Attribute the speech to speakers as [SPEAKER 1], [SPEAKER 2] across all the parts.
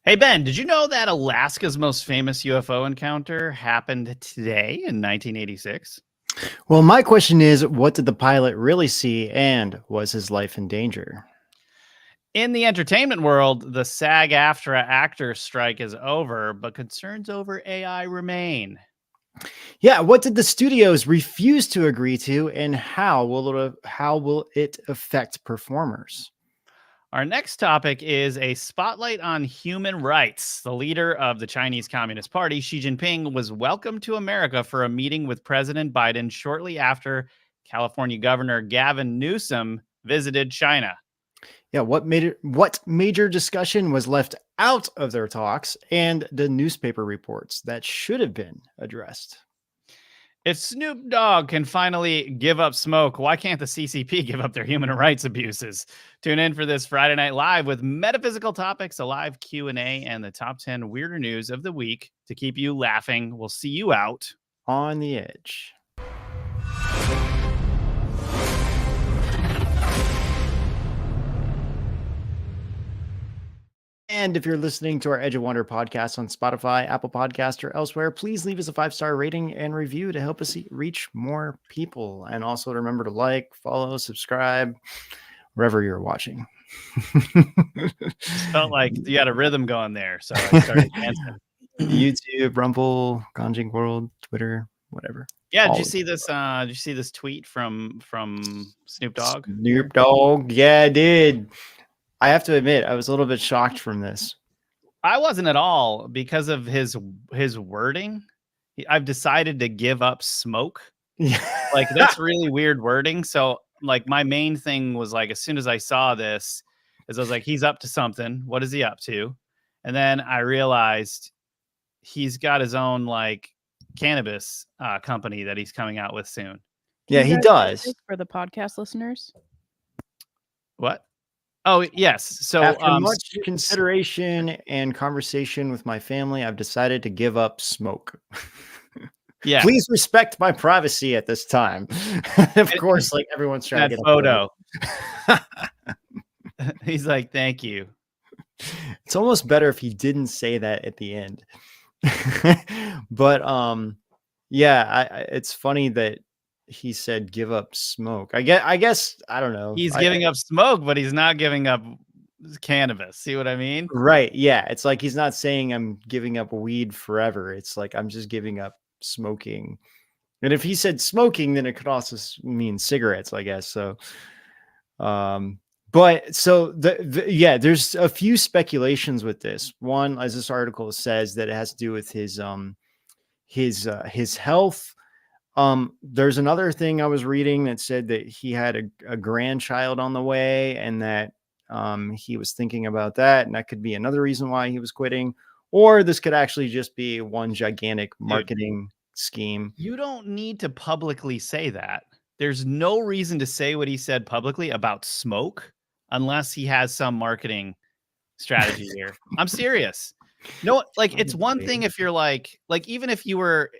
[SPEAKER 1] Hey, Ben, did you know that Alaska's most famous UFO encounter happened today in 1986?
[SPEAKER 2] Well, my question is, what did the pilot really see, and was his life in danger?
[SPEAKER 1] In the entertainment world, the SAG-AFTRA actors strike is over, but concerns over AI remain.
[SPEAKER 2] Yeah, what did the studios refuse to agree to, and how will it affect performers?
[SPEAKER 1] Our next topic is a spotlight on human rights. The leader of the Chinese Communist Party, Xi Jinping, was welcomed to America for a meeting with President Biden shortly after California Governor Gavin Newsom visited China.
[SPEAKER 2] Yeah, what major discussion was left out of their talks and the newspaper reports that should have been addressed?
[SPEAKER 1] If Snoop Dogg can finally give up smoke, why can't the CCP give up their human rights abuses? Tune in for this Friday Night Live with metaphysical topics, a live Q&A, and the top 10 weirder news of the week to keep you laughing. We'll see you out
[SPEAKER 2] On the edge. And if you're listening to our Edge of Wonder podcast on Spotify, Apple Podcast, or elsewhere, please leave us a 5-star rating and review to help us reach more people. And also remember to like, follow, subscribe, wherever you're watching.
[SPEAKER 1] Felt like you had a rhythm going there, so I started dancing.
[SPEAKER 2] YouTube, Rumble, Conjing World, Twitter, whatever.
[SPEAKER 1] Yeah, did you see this? Did you see this tweet from Snoop Dogg?
[SPEAKER 2] Snoop Dogg, yeah, I did. I have to admit, I was a little bit shocked from this.
[SPEAKER 1] I wasn't at all because of his wording. I've decided to give up smoke. Like, that's really weird wording. So, like, my main thing was, like, as soon as I saw this, is I was like, he's up to something. What is he up to? And then I realized he's got his own, like, cannabis company that he's coming out with soon.
[SPEAKER 2] Yeah, he does.
[SPEAKER 3] For the podcast listeners.
[SPEAKER 1] What? Oh, yes. So
[SPEAKER 2] after much consideration and conversation with my family, I've decided to give up smoke. Yeah. Please respect my privacy at this time. Of course, like everyone's trying to get a photo.
[SPEAKER 1] He's like, thank you.
[SPEAKER 2] It's almost better if he didn't say that at the end. But yeah, it's funny that he said give up smoke. I guess I don't know.
[SPEAKER 1] He's giving up smoke, but he's not giving up cannabis. See what I mean?
[SPEAKER 2] Right. Yeah. It's like he's not saying I'm giving up weed forever. It's like I'm just giving up smoking. And if he said smoking, then it could also mean cigarettes, I guess. So but so yeah, there's a few speculations with this. One, as this article says, that it has to do with his health. There's another thing I was reading that said that he had a grandchild on the way, and that he was thinking about that, and that could be another reason why he was quitting. Or this could actually just be one gigantic marketing scheme.
[SPEAKER 1] You don't need to publicly say that. There's no reason to say what he said publicly about smoke unless he has some marketing strategy here. I'm serious. No, like, it's one thing if you're like even if you were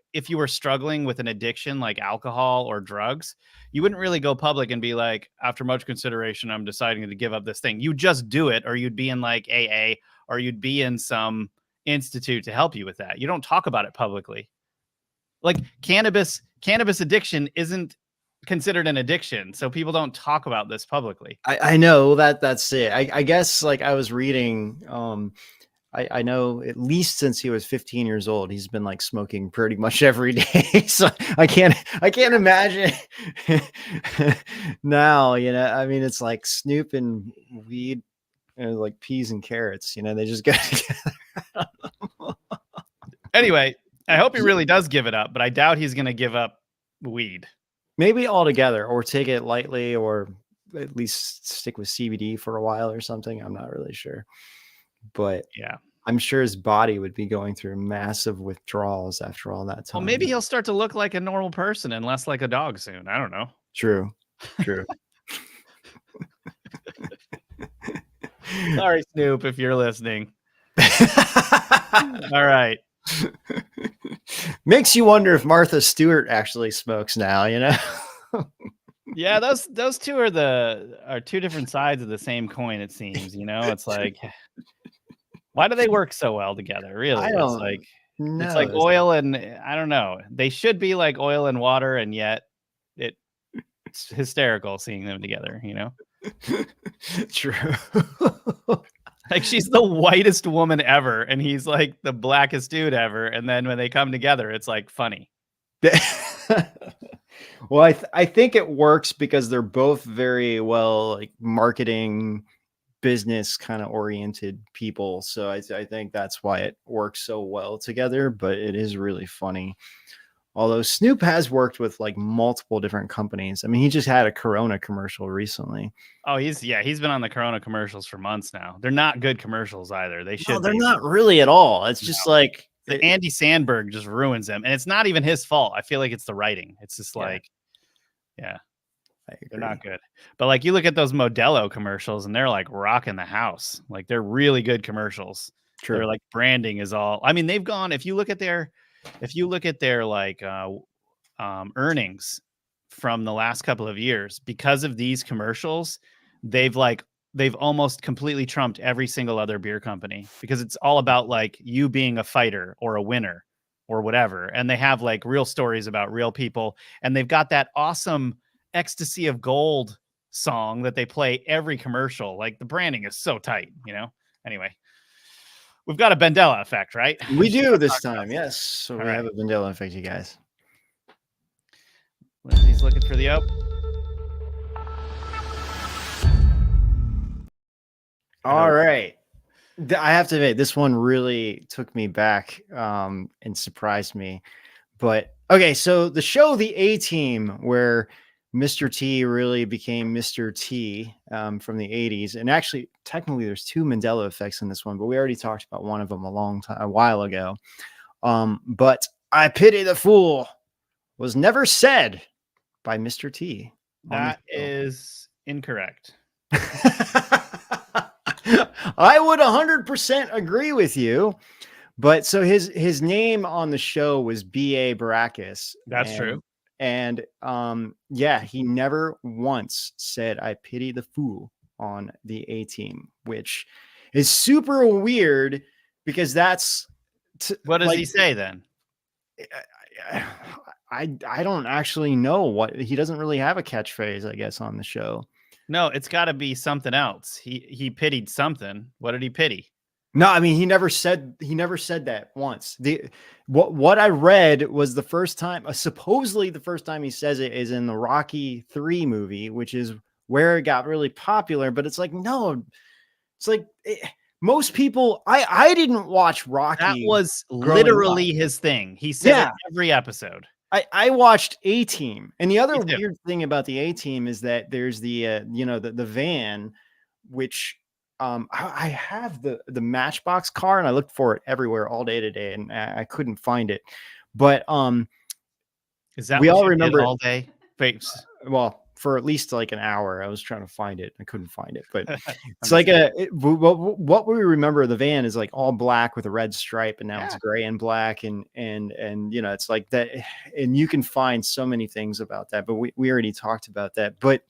[SPEAKER 1] struggling with an addiction like alcohol or drugs, you wouldn't really go public and be like, after much consideration, I'm deciding to give up this thing. You just do it, or you'd be in like AA, or you'd be in some institute to help you with that. You don't talk about it publicly. Like cannabis addiction isn't considered an addiction, so people don't talk about this publicly.
[SPEAKER 2] I know that's it. I guess, like, I was reading, I know at least since he was 15 years old, he's been like smoking pretty much every day. So I can't imagine now, you know. I mean, it's like Snoop and weed, like peas and carrots, you know, they just go together.
[SPEAKER 1] Anyway, I hope he really does give it up, but I doubt he's going to give up weed.
[SPEAKER 2] Maybe altogether, or take it lightly, or at least stick with CBD for a while or something. I'm not really sure. But
[SPEAKER 1] yeah,
[SPEAKER 2] I'm sure his body would be going through massive withdrawals after all that time.
[SPEAKER 1] Well, maybe he'll start to look like a normal person and less like a dog soon. I don't know.
[SPEAKER 2] True.
[SPEAKER 1] Sorry, Snoop, if you're listening. All right.
[SPEAKER 2] Makes you wonder if Martha Stewart actually smokes now, you know?
[SPEAKER 1] Yeah, those two are two different sides of the same coin, it seems, you know. It's like Why do they work so well together? Really,
[SPEAKER 2] I don't
[SPEAKER 1] it's
[SPEAKER 2] know.
[SPEAKER 1] like oil and I don't know. They should be like oil and water, and yet it's hysterical seeing them together. You know,
[SPEAKER 2] True.
[SPEAKER 1] like she's the whitest woman ever, and he's like the blackest dude ever. And then when they come together, it's like funny.
[SPEAKER 2] Well, I think it works because they're both very well like marketing business kind of oriented people. So I think that's why it works so well together, but it is really funny. Although Snoop has worked with like multiple different companies. I mean, he just had a Corona commercial recently.
[SPEAKER 1] Oh, he's been on the Corona commercials for months now. They're not good commercials either. They should.
[SPEAKER 2] No, they're
[SPEAKER 1] be.
[SPEAKER 2] not really at all. It's just like
[SPEAKER 1] Andy Sandberg just ruins them, and it's not even his fault. I feel like it's the writing. It's just like, yeah, they're not good. But like, you look at those Modelo commercials, and they're like rocking the house. Like, they're really good commercials.
[SPEAKER 2] True.
[SPEAKER 1] They're like branding is all. I mean, they've gone. If you look at their like earnings from the last couple of years, because of these commercials, they've almost completely trumped every single other beer company, because it's all about like you being a fighter or a winner or whatever. And they have like real stories about real people. And they've got that awesome Ecstasy of Gold song that they play every commercial. Like, the branding is so tight, you know? Anyway, we've got a Mandela effect, right?
[SPEAKER 2] We do this time. Yes. So we have a Mandela effect, you guys.
[SPEAKER 1] Lindsay's looking for the ope.
[SPEAKER 2] All right. I have to admit, this one really took me back and surprised me. But okay, so the show The A-Team, where Mr. T really became Mr. T from the 80s. And actually, technically, there's two Mandela effects in this one, but we already talked about one of them a while ago. But I pity the fool was never said by Mr. T.
[SPEAKER 1] That is incorrect.
[SPEAKER 2] I would 100% agree with you. But so his name on the show was B.A. Baracus.
[SPEAKER 1] That's true.
[SPEAKER 2] And yeah, he never once said, I pity the fool on the A-Team, which is super weird because that's...
[SPEAKER 1] what does he say then?
[SPEAKER 2] I don't actually know what... He doesn't really have a catchphrase, I guess, on the show.
[SPEAKER 1] No, it's got to be something else. He pitied something. What did he pity?
[SPEAKER 2] No, I mean, he never said that once. What I read was the first time, supposedly the first time he says it is in the Rocky 3 movie, which is where it got really popular. But it's like, no, it's like most people. I didn't watch Rocky.
[SPEAKER 1] That was literally his thing. He said it every episode.
[SPEAKER 2] I watched A-Team, and the other weird thing about the A-Team is that there's the the van, which I have the Matchbox car, and I looked for it everywhere all day today, and I couldn't find it. But
[SPEAKER 1] is that
[SPEAKER 2] we
[SPEAKER 1] what
[SPEAKER 2] all
[SPEAKER 1] you
[SPEAKER 2] remember
[SPEAKER 1] did all day?
[SPEAKER 2] Well, for at least like an hour, I was trying to find it. I couldn't find it, but it's like what we remember of the van is like all black with a red stripe, and now it's gray and black, and it's like that. And you can find so many things about that, but we already talked about that. But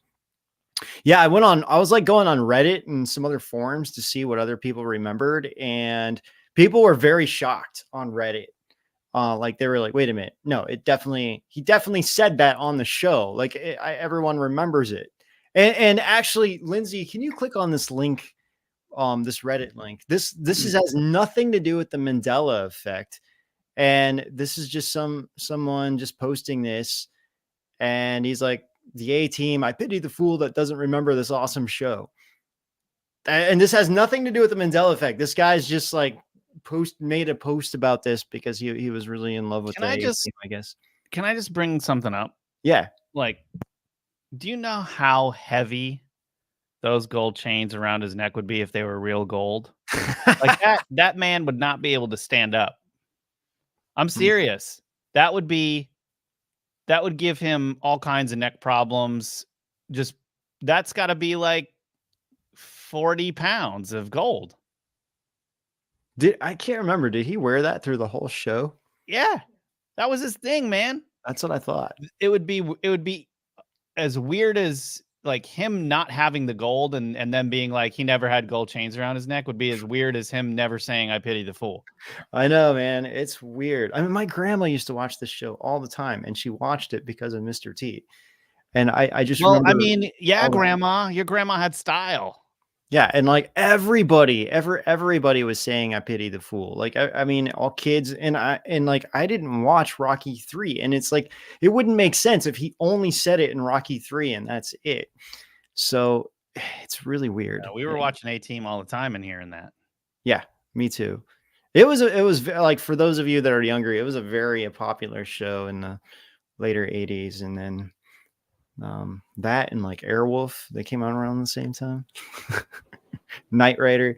[SPEAKER 2] yeah, I was like going on Reddit and some other forums to see what other people remembered, and people were very shocked on Reddit. Like they were like, wait a minute. No, he definitely said that on the show. Like everyone remembers it. And actually, Lindsay, can you click on this link? This Reddit link. This has nothing to do with the Mandela effect. And this is just someone just posting this. And he's like, the A-Team, I pity the fool that doesn't remember this awesome show. And this has nothing to do with the Mandela effect. This guy's just like made a post about this because he was really in love with the A-Team, I guess.
[SPEAKER 1] Can I just bring something up?
[SPEAKER 2] Yeah.
[SPEAKER 1] Like, do you know how heavy those gold chains around his neck would be if they were real gold? Like that man would not be able to stand up. I'm serious. That would give him all kinds of neck problems. Just that's got to be like 40 pounds of gold.
[SPEAKER 2] I can't remember. Did he wear that through the whole show?
[SPEAKER 1] Yeah, that was his thing, man.
[SPEAKER 2] That's what I thought.
[SPEAKER 1] It would be as weird as like him not having the gold and then being like he never had gold chains around his neck would be as weird as him never saying I pity the fool.
[SPEAKER 2] I know, man. It's weird. I mean, my grandma used to watch this show all the time, and she watched it because of Mr. T. And I just
[SPEAKER 1] Well,
[SPEAKER 2] remember.
[SPEAKER 1] I mean, yeah,
[SPEAKER 2] all the-
[SPEAKER 1] grandma, your grandma had style.
[SPEAKER 2] Yeah, and like everybody was saying I pity the fool. Like I mean, all kids, and I didn't watch Rocky 3, and it's like it wouldn't make sense if he only said it in Rocky 3 and that's it. So it's really weird.
[SPEAKER 1] We were watching ATeam all the time and hearing that.
[SPEAKER 2] Yeah, me too. It was like, for those of you that are younger, it was a very popular show in the later 80s, and then that and like Airwolf, they came out around the same time. Knight Rider,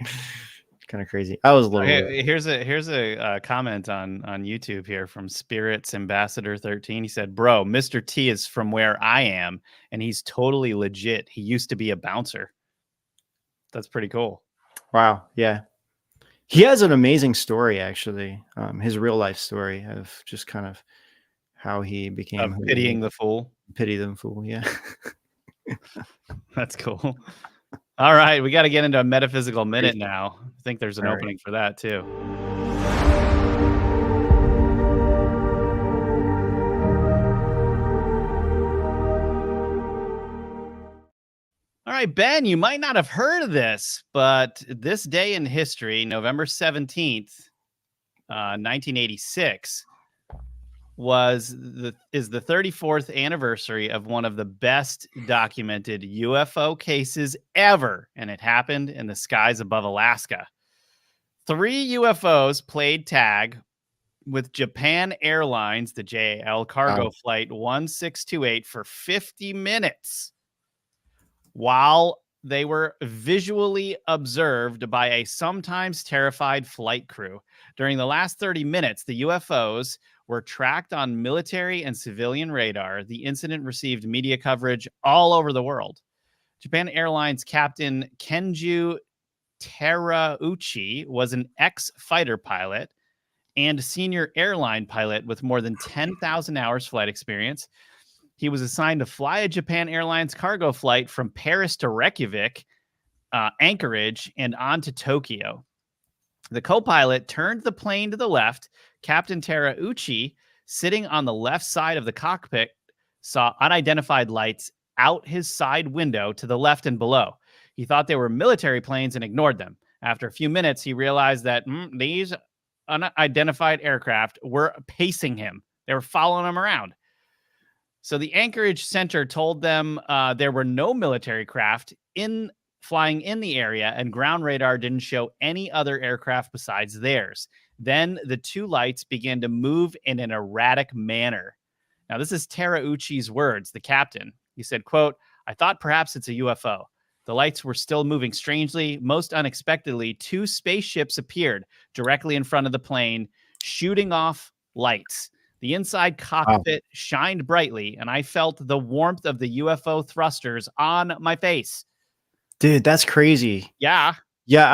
[SPEAKER 2] kind of crazy. I was a little.
[SPEAKER 1] Here's a comment on YouTube here from Spirits Ambassador 13. He said, "Bro, Mr. T is from where I am, and he's totally legit. He used to be a bouncer." That's pretty cool.
[SPEAKER 2] Wow. Yeah, he has an amazing story, actually. His real life story of just kind of how he became
[SPEAKER 1] pitying the fool.
[SPEAKER 2] Pity them fool. Yeah.
[SPEAKER 1] That's cool. All right, we got to get into a metaphysical minute now. I think there's an opening for that too. All right, Ben, you might not have heard of this, but this day in history, November 17th, 1986, is the 34th anniversary of one of the best documented UFO cases ever, and it happened in the skies above Alaska. 3 UFOs played tag with Japan Airlines, the JAL cargo flight 1628, for 50 minutes while they were visually observed by a sometimes terrified flight crew. During the last 30 minutes, the UFOs were tracked on military and civilian radar. The incident received media coverage all over the world. Japan Airlines Captain Kenju Terauchi was an ex-fighter pilot and senior airline pilot with more than 10,000 hours flight experience. He was assigned to fly a Japan Airlines cargo flight from Paris to Reykjavik, Anchorage, and on to Tokyo. The co-pilot turned the plane to the left. Captain Terauchi, sitting on the left side of the cockpit, saw unidentified lights out his side window to the left and below. He thought they were military planes and ignored them. After a few minutes, he realized that these unidentified aircraft were pacing him. They were following him around. So the Anchorage Center told them there were no military craft flying in the area, and ground radar didn't show any other aircraft besides theirs. Then the 2 lights began to move in an erratic manner. Now, this is Terauchi's words, the captain. He said, quote, "I thought perhaps it's a UFO. The lights were still moving strangely. Most unexpectedly, 2 spaceships appeared directly in front of the plane, shooting off lights. The inside cockpit shined brightly, and I felt the warmth of the UFO thrusters on my face."
[SPEAKER 2] Dude, that's crazy.
[SPEAKER 1] Yeah.
[SPEAKER 2] Yeah,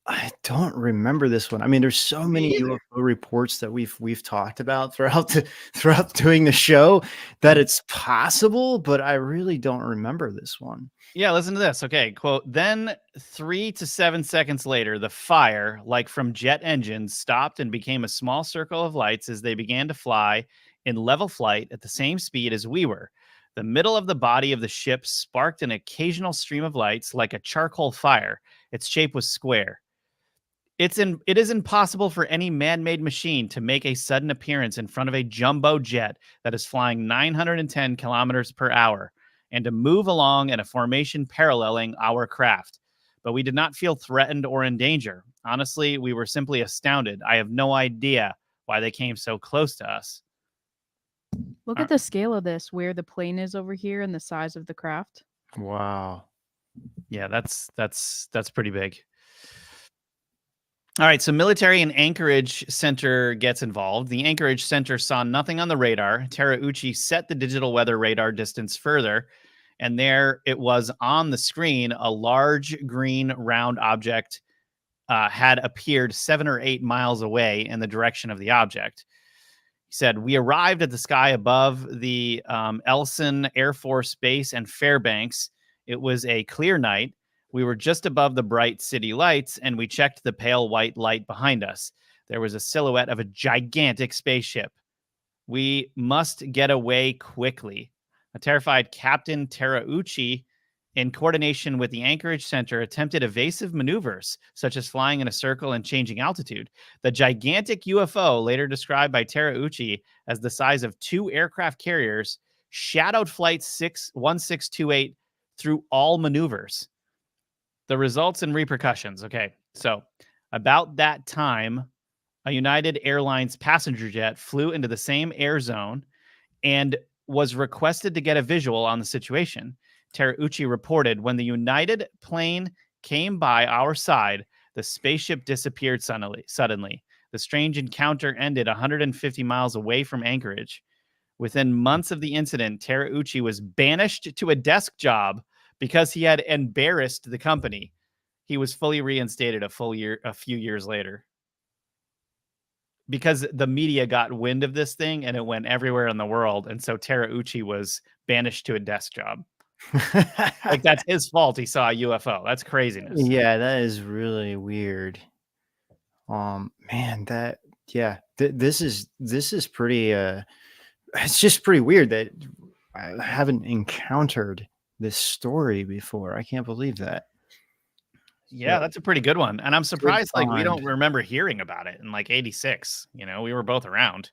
[SPEAKER 2] I don't remember this one. I mean, there's so many UFO reports that we've talked about throughout doing the show that it's possible, but I really don't remember this one.
[SPEAKER 1] Yeah, listen to this. Okay, quote, "Then 3 to 7 seconds later, the fire, like from jet engines, stopped and became a small circle of lights as they began to fly in level flight at the same speed as we were. The middle of the body of the ship sparked an occasional stream of lights like a charcoal fire. Its shape was square. It is impossible for any man-made machine to make a sudden appearance in front of a jumbo jet that is flying 910 kilometers per hour and to move along in a formation paralleling our craft. But we did not feel threatened or in danger. Honestly, we were simply astounded. I have no idea why they came so close to us."
[SPEAKER 3] Look at the scale of this, where the plane is over here and the size of the craft.
[SPEAKER 2] Wow.
[SPEAKER 1] Yeah, that's pretty big. All right, so military and Anchorage Center gets involved. The Anchorage Center saw nothing on the radar. Terauchi set the digital weather radar distance further, and there it was on the screen. A large green round object had appeared 7 or 8 miles away in the direction of the object. He said, "We arrived at the sky above the Elson Air Force Base and Fairbanks. It was a clear night. We were just above the bright city lights, and we checked the pale white light behind us. There was a silhouette of a gigantic spaceship. We must get away quickly. A terrified Captain Terauchi, in coordination with the Anchorage Center, attempted evasive maneuvers, such as flying in a circle and changing altitude. The gigantic UFO, later described by Terauchi as the size of 2 aircraft carriers, shadowed Flight 1628 through all maneuvers. The results and repercussions." Okay, so about that time, a United Airlines passenger jet flew into the same air zone and was requested to get a visual on the situation. Terauchi reported, "When the United plane came by our side, the spaceship disappeared suddenly. The strange encounter ended 150 miles away from Anchorage. Within months of the incident, Terauchi was banished to a desk job because he had embarrassed the company. He was fully reinstated a few years later." Because the media got wind of this thing and it went everywhere in the world. And so Terauchi was banished to a desk job. Like, that's his fault. He saw a UFO. That's craziness.
[SPEAKER 2] Yeah, that is really weird. Man, this is pretty. It's just pretty weird that I haven't encountered this story before. I can't believe that.
[SPEAKER 1] Yeah, that's a pretty good one. And I'm surprised, like, we don't
[SPEAKER 2] find.
[SPEAKER 1] remember hearing about it in like 86. You know, we were both around.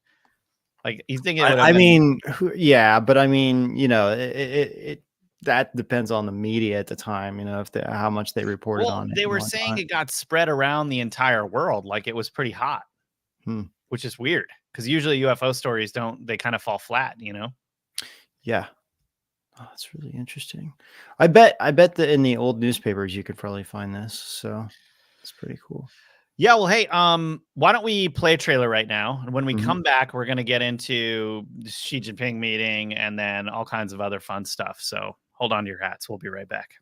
[SPEAKER 1] Like, you think it would have
[SPEAKER 2] I
[SPEAKER 1] been...
[SPEAKER 2] mean, yeah, but I mean, it that depends on the media at the time, if how much they reported on it.
[SPEAKER 1] They were saying it got spread around the entire world, like it was pretty hot, which is weird because usually UFO stories they kind of fall flat,
[SPEAKER 2] Yeah. Oh, that's really interesting. I bet that in the old newspapers you could probably find this. So it's pretty cool.
[SPEAKER 1] Yeah, well, hey, why don't we play a trailer right now? And when we come back, we're going to get into the Xi Jinping meeting and then all kinds of other fun stuff. So hold on to your hats. We'll be right back.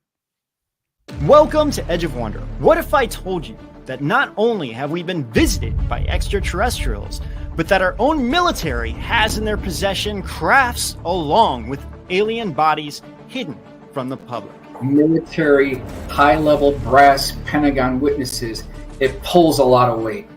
[SPEAKER 2] Welcome to Edge of Wonder. What if I told you that not only have we been visited by extraterrestrials, but that our own military has in their possession crafts along with alien bodies hidden from the public?
[SPEAKER 4] Military, high-level brass Pentagon witnesses, it pulls a lot of weight.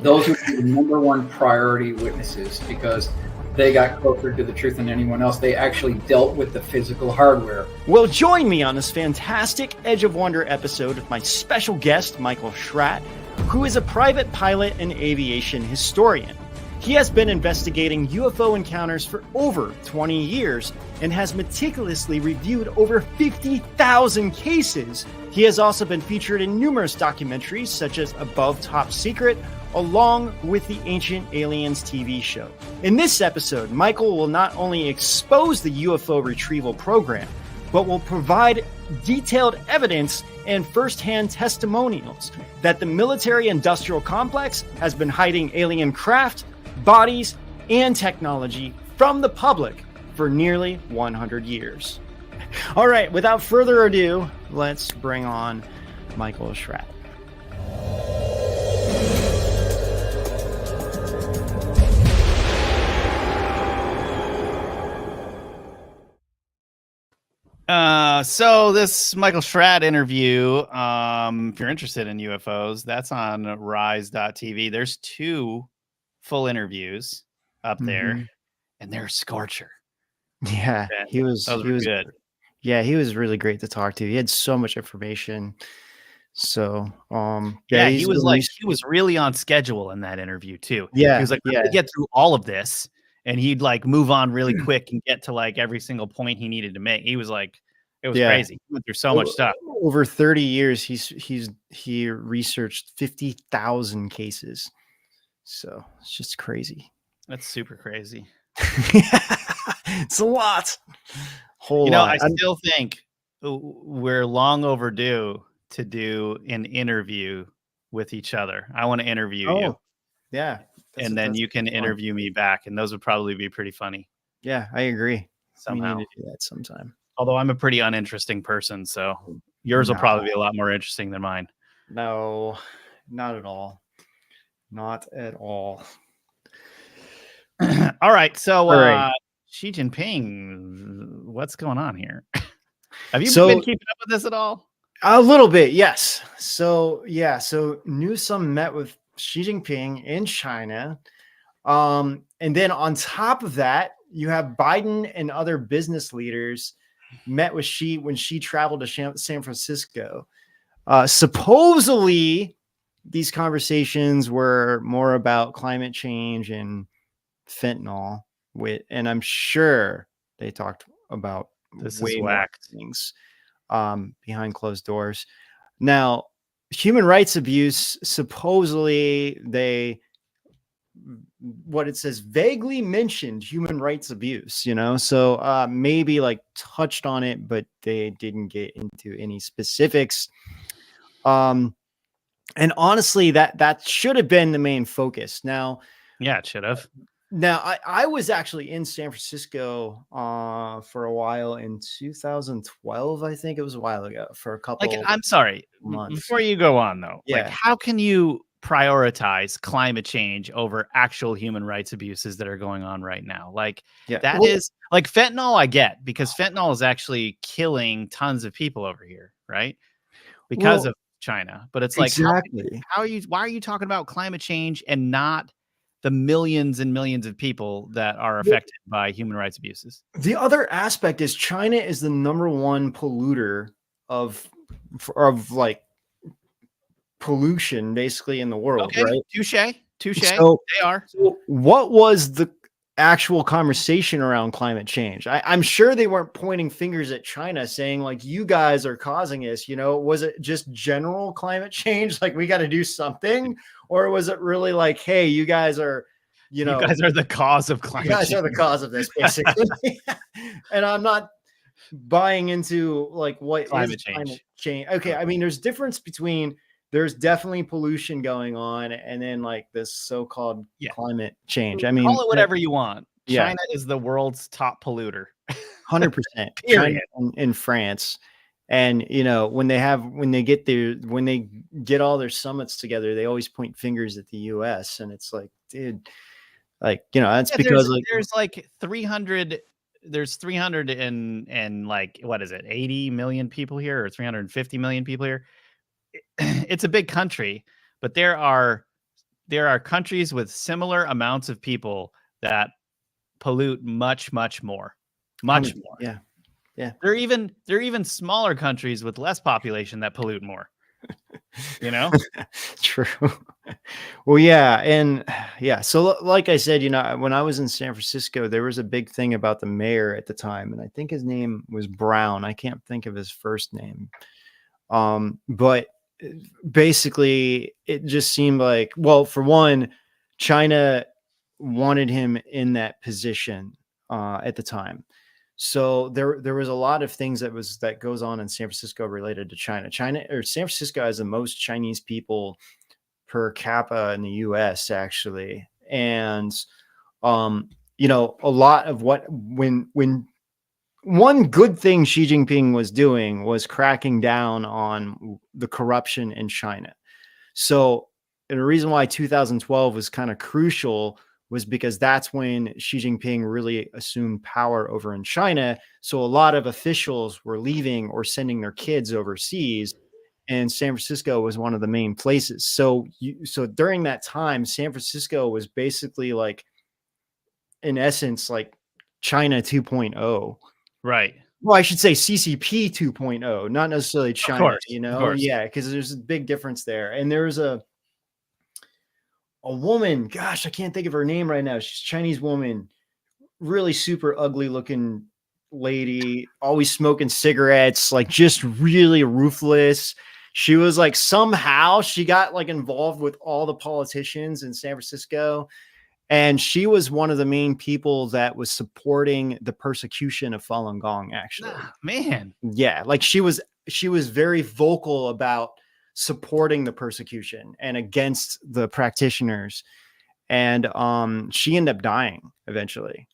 [SPEAKER 4] Those would be the number one priority witnesses because they got closer to the truth than anyone else. They actually dealt with the physical hardware.
[SPEAKER 2] Well, join me on this fantastic Edge of Wonder episode with my special guest, Michael Schratt, who is a private pilot and aviation historian. He has been investigating UFO encounters for over 20 years and has meticulously reviewed over 50,000 cases. He has also been featured in numerous documentaries such as Above Top Secret, along with the Ancient Aliens TV show. In this episode, Michael will not only expose the UFO retrieval program, but will provide detailed evidence and first-hand testimonials that the military-industrial complex has been hiding alien craft, bodies, and technology from the public for nearly 100 years. All right, without further ado, let's bring on Michael Schratt.
[SPEAKER 1] So this Michael Schratt interview, if you're interested in UFOs, that's on rise.tv. There's 2 full interviews up there, and they're a scorcher.
[SPEAKER 2] Yeah, he was
[SPEAKER 1] good.
[SPEAKER 2] Yeah, he was really great to talk to. He had so much information. So,
[SPEAKER 1] he was really on schedule in that interview too.
[SPEAKER 2] Yeah,
[SPEAKER 1] he was like, I'm gonna get through all of this, and he'd like move on really quick and get to like every single point he needed to make. He was like, it was crazy. He went through so much stuff.
[SPEAKER 2] Over 30 years, he researched 50,000 cases. So it's just crazy.
[SPEAKER 1] That's super crazy.
[SPEAKER 2] It's a lot.
[SPEAKER 1] I still think we're long overdue to do an interview with each other. I want to interview you.
[SPEAKER 2] Yeah.
[SPEAKER 1] And then you can interview me back, and those would probably be pretty funny.
[SPEAKER 2] Yeah, I agree.
[SPEAKER 1] Somehow.
[SPEAKER 2] We need to do that sometime.
[SPEAKER 1] Although I'm a pretty uninteresting person, so yours will probably be a lot more interesting than mine.
[SPEAKER 2] No, not at all. Not at all.
[SPEAKER 1] All right. So,
[SPEAKER 2] All right.
[SPEAKER 1] Xi Jinping, what's going on here? Have you
[SPEAKER 2] So-
[SPEAKER 1] been keeping up with this at all?
[SPEAKER 2] A little bit, yes. So Newsom met with Xi Jinping in China. And then on top of that, you have Biden and other business leaders met with Xi when she traveled to San Francisco. Supposedly, these conversations were more about climate change and fentanyl. And I'm sure they talked about
[SPEAKER 1] This
[SPEAKER 2] way
[SPEAKER 1] is
[SPEAKER 2] more
[SPEAKER 1] whacked.
[SPEAKER 2] things behind closed doors. Now, human rights abuse, supposedly what it says vaguely mentioned human rights abuse, so maybe like touched on it, but they didn't get into any specifics. And honestly, that should have been the main focus. Now,
[SPEAKER 1] Yeah, it should have.
[SPEAKER 2] I was actually in San Francisco for a while in 2012. I think it was a while ago for a couple.
[SPEAKER 1] Like, I'm sorry.
[SPEAKER 2] months.
[SPEAKER 1] Before you go on, though, like,
[SPEAKER 2] Yeah.
[SPEAKER 1] how can you prioritize climate change over actual human rights abuses that are going on right now? Like,
[SPEAKER 2] Yeah.
[SPEAKER 1] that
[SPEAKER 2] Well,
[SPEAKER 1] is like fentanyl. I get, because fentanyl is actually killing tons of people over here, right? Because
[SPEAKER 2] Well,
[SPEAKER 1] of China. But it's like,
[SPEAKER 2] exactly.
[SPEAKER 1] why are you talking about climate change and not the millions and millions of people that are affected by human rights abuses?
[SPEAKER 2] The other aspect is China is the number one polluter of like pollution basically in the world,
[SPEAKER 1] Okay,
[SPEAKER 2] right?
[SPEAKER 1] touche.
[SPEAKER 2] So,
[SPEAKER 1] They are.
[SPEAKER 2] so what was the actual conversation around climate change? I'm sure they weren't pointing fingers at China saying like, you guys are causing this, was it just general climate change? Like, we got to do something, or was it really like, hey, you guys are,
[SPEAKER 1] You guys are the cause of
[SPEAKER 2] you
[SPEAKER 1] climate
[SPEAKER 2] guys
[SPEAKER 1] change.
[SPEAKER 2] are the cause of this, basically. And I'm not buying into like what
[SPEAKER 1] Climate
[SPEAKER 2] is
[SPEAKER 1] change.
[SPEAKER 2] climate change. Okay, I mean, there's difference between there's definitely pollution going on and then like this so-called
[SPEAKER 1] Yeah.
[SPEAKER 2] climate change. I mean,
[SPEAKER 1] Call it whatever you want.
[SPEAKER 2] Yeah.
[SPEAKER 1] China is the world's top polluter.
[SPEAKER 2] 100%.
[SPEAKER 1] Period.
[SPEAKER 2] China in France. And when they get all their summits together, they always point fingers at the US. And it's like, dude, like, that's
[SPEAKER 1] Yeah,
[SPEAKER 2] because
[SPEAKER 1] there's like 300 and like, what is it, 80 million people here, or 350 million people here. It's a big country, but there are countries with similar amounts of people that pollute much more.
[SPEAKER 2] Yeah.
[SPEAKER 1] There are even smaller countries with less population that pollute more.
[SPEAKER 2] True. Well, yeah. And yeah. So like I said, when I was in San Francisco, there was a big thing about the mayor at the time. And I think his name was Brown. I can't think of his first name. But basically it just seemed like, well, for one, China wanted him in that position at the time. So there was a lot of things that goes on in San Francisco related to China. San Francisco has the most Chinese people per capita in the US, actually. And a lot of when one good thing Xi Jinping was doing was cracking down on the corruption in China. So, and the reason why 2012 was kind of crucial was because that's when Xi Jinping really assumed power over in China. So a lot of officials were leaving or sending their kids overseas, and San Francisco was one of the main places. So during that time, San Francisco was basically like, in essence, like China 2.0.
[SPEAKER 1] Right.
[SPEAKER 2] Well, I should say CCP 2.0, not necessarily China,
[SPEAKER 1] Of course.
[SPEAKER 2] Yeah, because there's a big difference there. And there's a woman, gosh, I can't think of her name right now. She's a Chinese woman, really super ugly looking lady, always smoking cigarettes, like just really ruthless. She was like, somehow she got like involved with all the politicians in San Francisco. And she was one of the main people that was supporting the persecution of Falun Gong, actually.
[SPEAKER 1] Man.
[SPEAKER 2] Yeah, like she was very vocal about supporting the persecution and against the practitioners. And she ended up dying eventually,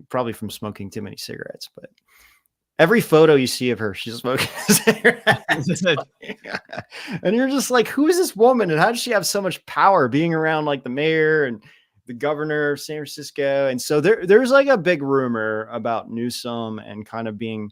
[SPEAKER 2] probably from smoking too many cigarettes. But every photo you see of her, she's smoking cigarettes. And you're just like, who is this woman? And how does she have so much power being around like the mayor and the governor of San Francisco. And so there's like a big rumor about Newsom and kind of being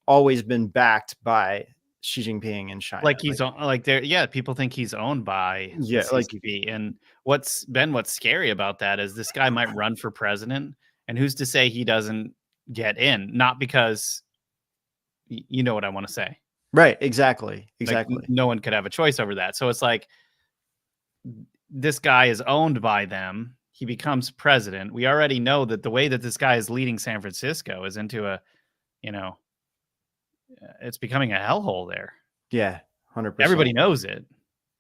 [SPEAKER 2] always been backed by Xi Jinping in China.
[SPEAKER 1] Like he's like there, yeah. People think he's owned by the CCP, and what's scary about that is this guy might run for president, and who's to say he doesn't get in? Not because you know what I want to say,
[SPEAKER 2] right? Exactly.
[SPEAKER 1] Like, no one could have a choice over that. So it's like this guy is owned by them. He becomes president. We already know that the way that this guy is leading San Francisco is into a, it's becoming a hellhole there.
[SPEAKER 2] Yeah, 100%.
[SPEAKER 1] Everybody knows it.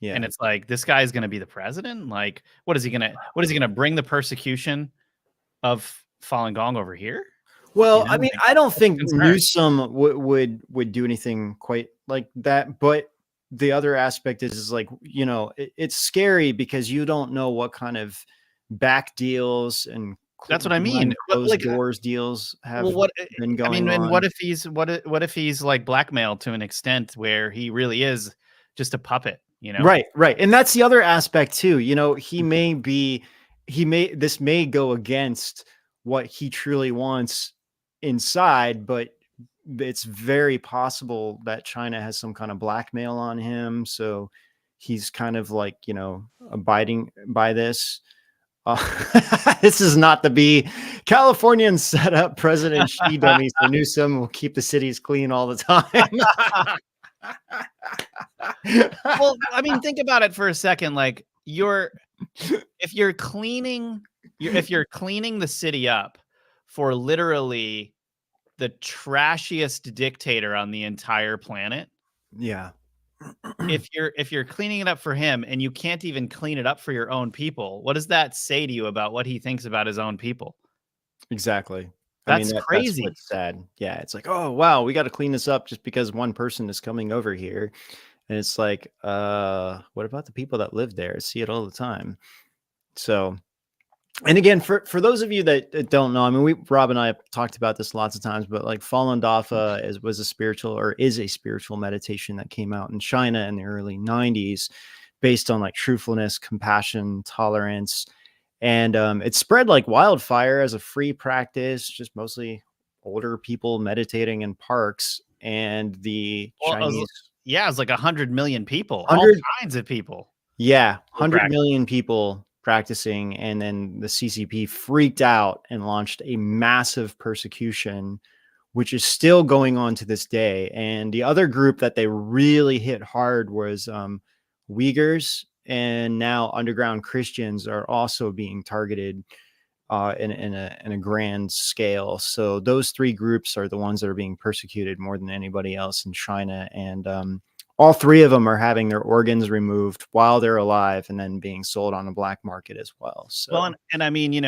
[SPEAKER 2] Yeah,
[SPEAKER 1] and it's like this guy is going to be the president. Like, what is he gonna bring the persecution of Falun Gong over here?
[SPEAKER 2] Well, I mean, I don't think Newsom would do anything quite like that. But the other aspect is like, it's scary because you don't know what kind of back deals and
[SPEAKER 1] that's what I mean.
[SPEAKER 2] Closed doors deals have been going on.
[SPEAKER 1] And what if he's like blackmailed to an extent where he really is just a puppet?
[SPEAKER 2] Right. And that's the other aspect too. This may go against what he truly wants inside, but it's very possible that China has some kind of blackmail on him. So he's kind of like, abiding by this. This is not to be Californians set up President Xi dummy, so Newsom will keep the cities clean all the time.
[SPEAKER 1] Well, I mean, think about it for a second. Like if you're cleaning the city up for literally the trashiest dictator on the entire planet.
[SPEAKER 2] Yeah.
[SPEAKER 1] If you're cleaning it up for him and you can't even clean it up for your own people, what does that say to you about what he thinks about his own people?
[SPEAKER 2] Exactly.
[SPEAKER 1] That's crazy.
[SPEAKER 2] That's what's sad. Yeah. It's like, oh, wow, we got to clean this up just because one person is coming over here. And it's like, what about the people that live there? I see it all the time. So, and again, for those of you that don't know, I mean, Rob and I have talked about this lots of times, but like Falun Dafa is a spiritual meditation that came out in China in the early 90s based on like truthfulness, compassion, tolerance. And it spread like wildfire as a free practice, just mostly older people meditating in parks. And the Chinese...
[SPEAKER 1] it's like 100 million people, all kinds of people.
[SPEAKER 2] Yeah, 100 million people practicing, and then the CCP freaked out and launched a massive persecution, which is still going on to this day. And the other group that they really hit hard was Uyghurs, and now underground Christians are also being targeted in a grand scale. So those three groups are the ones that are being persecuted more than anybody else in China. And all three of them are having their organs removed while they're alive and then being sold on the black market as well. So,
[SPEAKER 1] well, and I mean,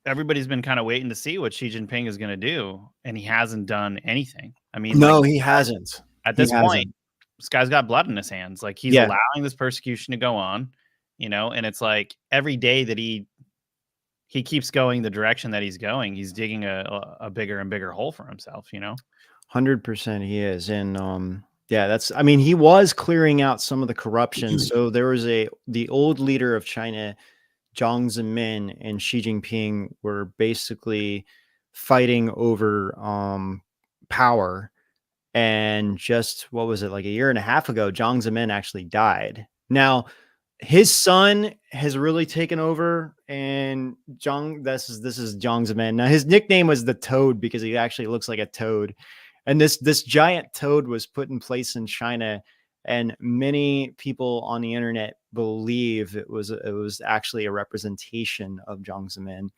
[SPEAKER 1] everybody's been kind of waiting to see what Xi Jinping is going to do, and he hasn't done anything. I mean,
[SPEAKER 2] no, he hasn't.
[SPEAKER 1] At this point, this guy's got blood in his hands. Like he's allowing this persecution to go on, and it's like every day that he keeps going the direction that he's going, he's digging a bigger and bigger hole for himself,
[SPEAKER 2] 100% he is. And, yeah, he was clearing out some of the corruption. So there was the old leader of China, Jiang Zemin, and Xi Jinping were basically fighting over power. And just, what was it, like a year and a half ago, Jiang Zemin actually died. Now, his son has really taken over, and this is Jiang Zemin. Now, his nickname was the Toad because he actually looks like a toad. And this giant toad was put in place in China, and many people on the internet believe it was actually a representation of Jiang Zemin.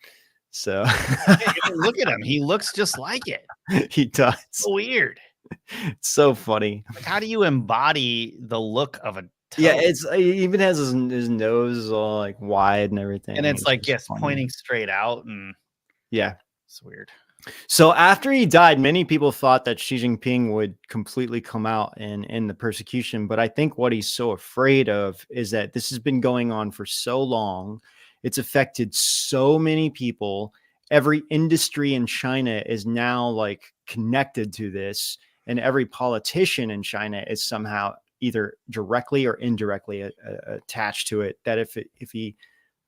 [SPEAKER 2] So
[SPEAKER 1] look at him; he looks just like it.
[SPEAKER 2] He does.
[SPEAKER 1] So weird.
[SPEAKER 2] It's so funny.
[SPEAKER 1] Like, how do you embody the look of a toad?
[SPEAKER 2] Yeah, he even has his nose all like wide and everything,
[SPEAKER 1] and it's like pointing straight out, and
[SPEAKER 2] yeah,
[SPEAKER 1] it's weird.
[SPEAKER 2] So after he died, many people thought that Xi Jinping would completely come out and end the persecution. But I think what he's so afraid of is that this has been going on for so long. It's affected so many people. Every industry in China is now like connected to this. And every politician in China is somehow either directly or indirectly attached to it. That if he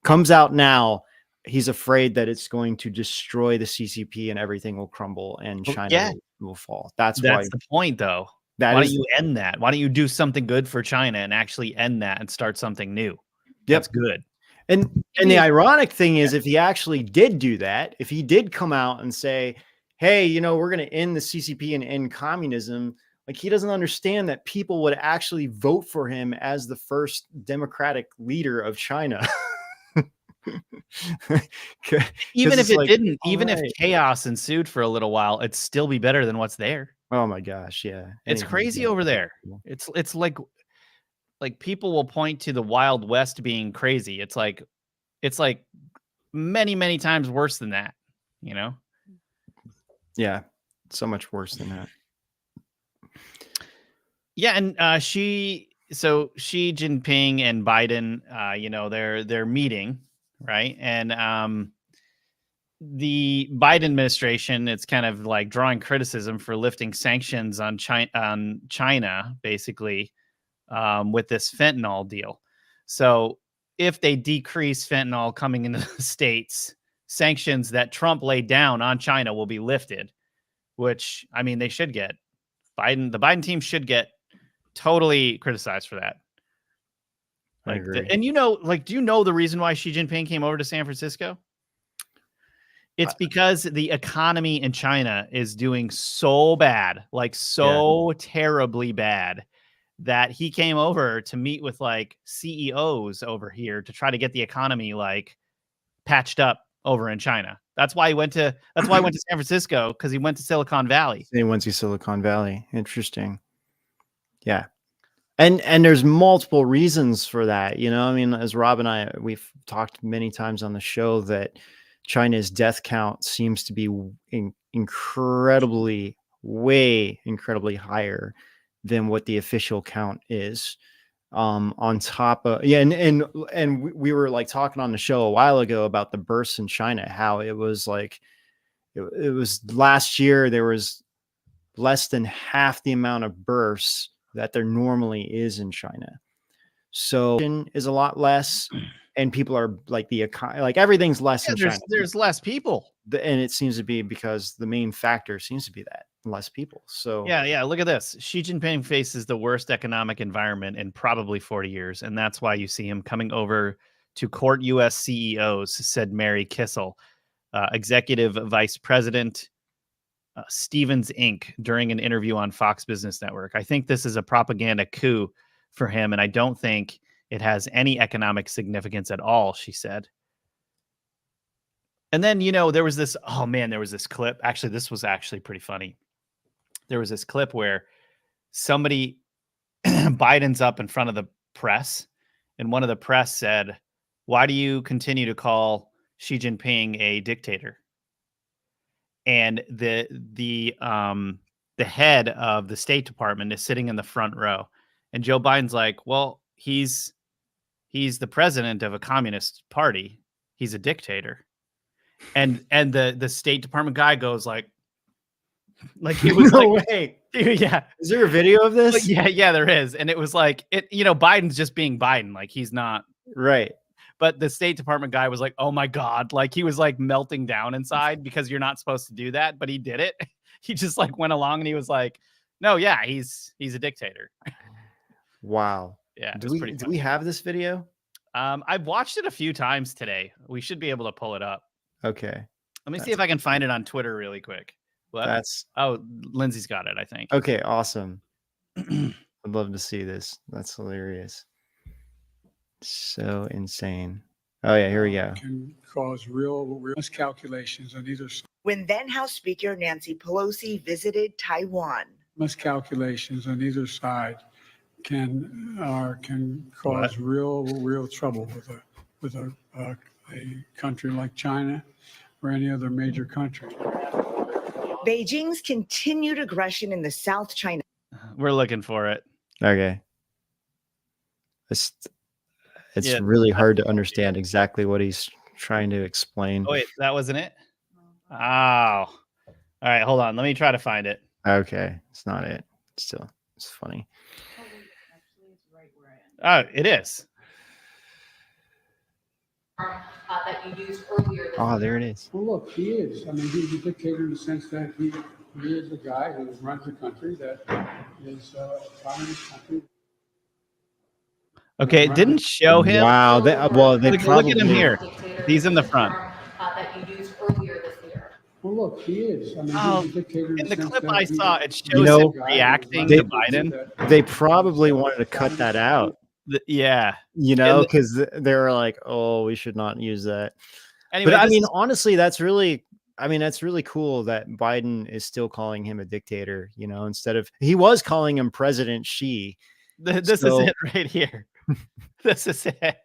[SPEAKER 2] comes out now he's afraid that it's going to destroy the CCP and everything will crumble and
[SPEAKER 1] Well,
[SPEAKER 2] China
[SPEAKER 1] yeah.
[SPEAKER 2] will fall. That's why
[SPEAKER 1] the point, though.
[SPEAKER 2] that
[SPEAKER 1] Why
[SPEAKER 2] is
[SPEAKER 1] don't you end that? Why don't you do something good for China and actually end that and start something new?
[SPEAKER 2] Yep.
[SPEAKER 1] That's good.
[SPEAKER 2] And the ironic thing is, if he actually did do that, if he did come out and say, hey, you know, we're going to end the CCP and end communism, like, he doesn't understand that people would actually vote for him as the first democratic leader of China.
[SPEAKER 1] Even if
[SPEAKER 2] it's
[SPEAKER 1] it
[SPEAKER 2] like,
[SPEAKER 1] didn't,
[SPEAKER 2] all
[SPEAKER 1] even if
[SPEAKER 2] right.
[SPEAKER 1] chaos ensued for a little while, it'd still be better than what's there.
[SPEAKER 2] Oh my gosh, yeah.
[SPEAKER 1] It's
[SPEAKER 2] Anything's
[SPEAKER 1] crazy
[SPEAKER 2] better.
[SPEAKER 1] over there. It's like people will point to the Wild West being crazy. It's like many, many times worse than that, you know?
[SPEAKER 2] Yeah, so much worse than that.
[SPEAKER 1] Yeah, and Xi Jinping and Biden, you know, they're meeting, right? And the Biden administration, it's kind of like drawing criticism for lifting sanctions on China, basically, with this fentanyl deal. So if they decrease fentanyl coming into the States, sanctions that Trump laid down on China will be lifted, which, I mean, they should get. The Biden team should get totally criticized for that.
[SPEAKER 2] I
[SPEAKER 1] Like,
[SPEAKER 2] agree.
[SPEAKER 1] and you know, like, do you know the reason why Xi Jinping came over to San Francisco? It's because the economy in China is doing so bad, like so terribly bad, that he came over to meet with like CEOs over here to try to get the economy like patched up over in China. That's why he went to San Francisco, because he went to Silicon Valley.
[SPEAKER 2] He went to Silicon Valley. Interesting. Yeah. And there's multiple reasons for that. You know, I mean, as Rob and I, we've talked many times on the show that China's death count seems to be incredibly higher than what the official count is. On top of, yeah, and we were like talking on the show a while ago about the births in China, how it was like, it was last year, there was less than half the amount of births that there normally is in China. So is a lot less, and people are like like everything's less in China.
[SPEAKER 1] There's less people.
[SPEAKER 2] And it seems to be because the main factor seems to be that less people. So
[SPEAKER 1] yeah, look at this. Xi Jinping faces the worst economic environment in probably 40 years, and that's why you see him coming over to court U.S. CEOs, said Mary Kissel, executive vice president, Stevens Inc., during an interview on Fox Business Network. I think this is a propaganda coup for him, and I don't think it has any economic significance at all, she said. And then, you know, there was this clip. Actually, this was actually pretty funny. There was this clip where somebody, Biden's up in front of the press, and one of the press said, "Why do you continue to call Xi Jinping a dictator?" And the head of the State Department is sitting in the front row, and Joe Biden's like, "Well, he's the president of a communist party. He's a dictator." And the State Department guy goes like it was
[SPEAKER 2] no way.
[SPEAKER 1] Yeah.
[SPEAKER 2] Is there a video of this?
[SPEAKER 1] Yeah, there is. And it was like, you know, Biden's just being Biden. Like, he's not
[SPEAKER 2] right.
[SPEAKER 1] But the State Department guy was like, "Oh my God." Like, he was like melting down inside, because you're not supposed to do that, but he did it. He just like went along and he was like, "No, yeah, he's a dictator."
[SPEAKER 2] Wow.
[SPEAKER 1] Yeah.
[SPEAKER 2] Do we have this video?
[SPEAKER 1] I've watched it a few times today. We should be able to pull it up.
[SPEAKER 2] Okay.
[SPEAKER 1] Let me see if I can find it on Twitter really quick. What? Lindsay's got it, I think.
[SPEAKER 2] Okay, awesome. I'd love to see this. That's hilarious. So insane. Oh yeah, here we go.
[SPEAKER 5] Can cause real miscalculations on either side.
[SPEAKER 6] When then House Speaker Nancy Pelosi visited Taiwan.
[SPEAKER 5] Miscalculations on either side can cause real trouble with a country like China or any other major country.
[SPEAKER 6] Beijing's continued aggression in the South China.
[SPEAKER 1] We're looking for it.
[SPEAKER 2] Okay. It's really hard to understand exactly what he's trying to explain.
[SPEAKER 1] Oh, wait, that wasn't it? Oh. All right, hold on. Let me try to find it.
[SPEAKER 2] Okay, it's not it. Still, it's funny.
[SPEAKER 1] Oh, it is.
[SPEAKER 7] that you used earlier this
[SPEAKER 2] Oh, there
[SPEAKER 7] year.
[SPEAKER 2] it is.
[SPEAKER 5] Well, look, he is. I mean, he's a dictator in the sense that he is a guy who runs a country that is a communist country.
[SPEAKER 1] Okay, it didn't show him.
[SPEAKER 2] Wow. Well, they
[SPEAKER 1] Look
[SPEAKER 2] probably
[SPEAKER 1] at him here.
[SPEAKER 7] Dictator
[SPEAKER 1] He's in the
[SPEAKER 7] is a
[SPEAKER 1] front.
[SPEAKER 7] term, that you used earlier this year.
[SPEAKER 5] Well, look, he is. I mean,
[SPEAKER 1] Oh,
[SPEAKER 5] he's a dictator
[SPEAKER 1] in the
[SPEAKER 5] sense
[SPEAKER 1] clip
[SPEAKER 5] that
[SPEAKER 1] I
[SPEAKER 5] he-
[SPEAKER 1] saw, it shows
[SPEAKER 2] You know,
[SPEAKER 1] him reacting
[SPEAKER 2] they-
[SPEAKER 1] to Biden.
[SPEAKER 2] They probably wanted to cut that out,
[SPEAKER 1] Yeah.
[SPEAKER 2] you know,
[SPEAKER 1] And
[SPEAKER 2] because they were like, "Oh, we should not use that."
[SPEAKER 1] anyway,
[SPEAKER 2] But I
[SPEAKER 1] this
[SPEAKER 2] mean,
[SPEAKER 1] is-
[SPEAKER 2] honestly, that's really cool that Biden is still calling him a dictator. You know, instead of he was calling him President Xi.
[SPEAKER 1] this
[SPEAKER 2] so-
[SPEAKER 1] is it right here. This is it.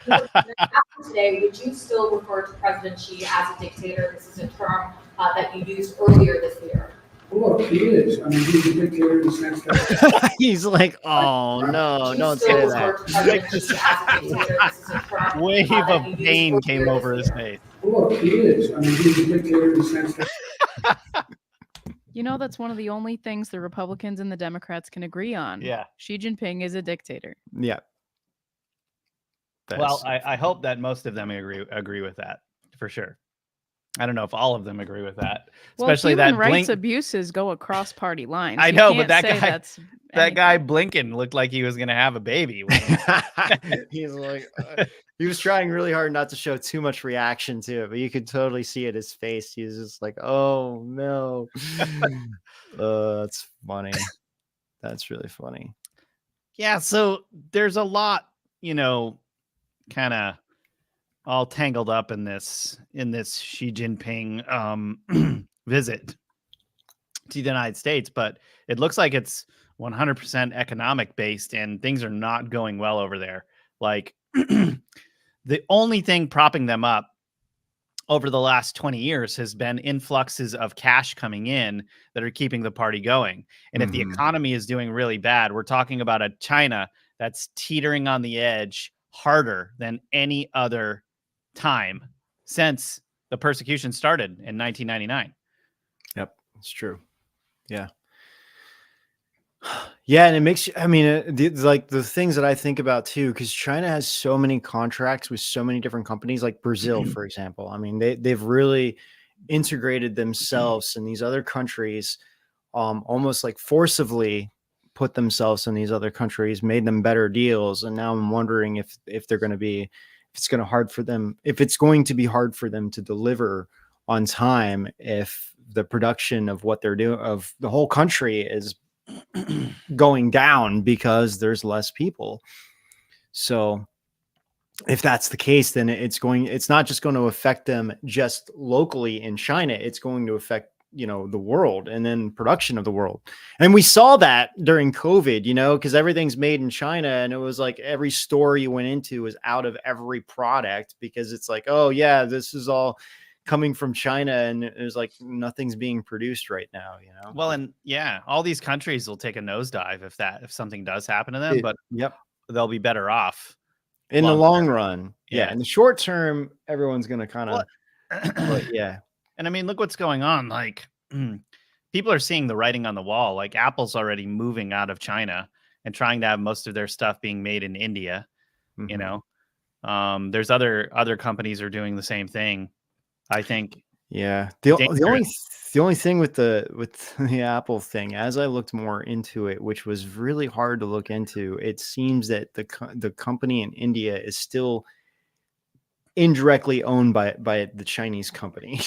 [SPEAKER 7] Today, would you still refer to President Xi as a dictator? This is a term that you used earlier this year.
[SPEAKER 5] Well, look, he is. I mean, he's a dictator in the sense that
[SPEAKER 2] He's like, "Oh no,
[SPEAKER 7] Would you
[SPEAKER 2] don't
[SPEAKER 7] still
[SPEAKER 2] say
[SPEAKER 7] refer
[SPEAKER 2] that."
[SPEAKER 7] to President Xi as a dictator? This is a term
[SPEAKER 1] Wave
[SPEAKER 7] that
[SPEAKER 1] of
[SPEAKER 7] you used
[SPEAKER 1] pain came
[SPEAKER 7] earlier
[SPEAKER 1] over
[SPEAKER 7] this
[SPEAKER 1] his
[SPEAKER 7] year.
[SPEAKER 1] face.
[SPEAKER 5] well, look, he is. I mean, he's a dictator in the sense that
[SPEAKER 3] You know, that's one of the only things the Republicans and the Democrats can agree on.
[SPEAKER 1] Yeah.
[SPEAKER 3] Xi Jinping is a dictator.
[SPEAKER 2] Yeah.
[SPEAKER 1] Well,
[SPEAKER 2] That's-
[SPEAKER 1] I hope that most of them agree with that for sure. I don't know if all of them agree with that,
[SPEAKER 3] Well,
[SPEAKER 1] especially
[SPEAKER 3] human
[SPEAKER 1] that
[SPEAKER 3] rights
[SPEAKER 1] Blink.
[SPEAKER 3] abuses go across party lines.
[SPEAKER 1] I
[SPEAKER 3] You
[SPEAKER 1] know, but
[SPEAKER 3] can't
[SPEAKER 1] that
[SPEAKER 3] say
[SPEAKER 1] guy-
[SPEAKER 3] that's
[SPEAKER 1] That guy
[SPEAKER 3] anything.
[SPEAKER 1] Blinken looked like he was going to have a baby. with him.
[SPEAKER 2] He's like, he was trying really hard not to show too much reaction to it, but you could totally see it his face. He was just like, "Oh no." That's funny. That's really funny.
[SPEAKER 1] Yeah, so there's a lot, kind of all tangled up in this Xi Jinping visit to the United States, but it looks like it's 100% economic based, and things are not going well over there. Like the only thing propping them up over the last 20 years has been influxes of cash coming in that are keeping the party going. And if the
[SPEAKER 2] Mhm.
[SPEAKER 1] economy is doing really bad, we're talking about a China that's teetering on the edge harder than any other time since the persecution started in 1999.
[SPEAKER 2] Yep, it's true. Yeah. Yeah, and it makes you, I mean, like the things that I think about too, because China has so many contracts with so many different companies, like Brazil, for example. I mean, they've really integrated themselves in these other countries, almost like forcibly put themselves in these other countries, made them better deals. And now I'm wondering if they're going to be, if it's going to be hard for them to deliver on time, if the production of what they're doing of the whole country is going down because there's less people. So if that's the case, then it's not just going to affect them just locally in China. It's going to affect, the world and then production of the world. And we saw that during COVID, because everything's made in China, and it was like every store you went into was out of every product, because it's like, oh yeah, this is all coming from China, and it was like nothing's being produced right now,
[SPEAKER 1] Well, and yeah, all these countries will take a nosedive if something does happen to them, but
[SPEAKER 2] Yep.
[SPEAKER 1] they'll be better off
[SPEAKER 2] In the long run. Yeah.
[SPEAKER 1] Yeah.
[SPEAKER 2] In the short term, everyone's going to kind of,
[SPEAKER 1] Well,
[SPEAKER 2] yeah.
[SPEAKER 1] And I mean, look what's going on. Like, people are seeing the writing on the wall. Like, Apple's already moving out of China and trying to have most of their stuff being made in India.
[SPEAKER 2] Mhm.
[SPEAKER 1] There's other companies are doing the same thing, I think.
[SPEAKER 2] Yeah. The
[SPEAKER 1] Dangerous.
[SPEAKER 2] only thing with the Apple thing, as I looked more into it, which was really hard to look into, it seems that the company in India is still indirectly owned by the Chinese company.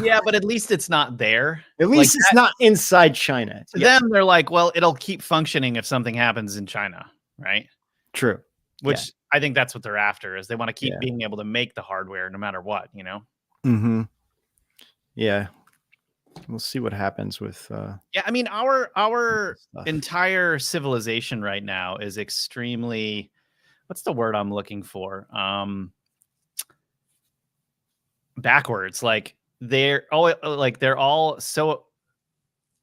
[SPEAKER 1] Yeah, but at least it's not there.
[SPEAKER 2] At least it's not inside China.
[SPEAKER 1] To them, they're like, well, it'll keep functioning if something happens in China, right?
[SPEAKER 2] True.
[SPEAKER 1] Which I think that's what they're after, is they want to keep
[SPEAKER 2] Yeah.
[SPEAKER 1] being able to make the hardware no matter what,
[SPEAKER 2] Mm-hmm. Yeah. We'll see what happens with
[SPEAKER 1] Yeah, I mean, our
[SPEAKER 2] stuff.
[SPEAKER 1] entire civilization right now is extremely, what's the word I'm looking for? Backwards. Like they're all so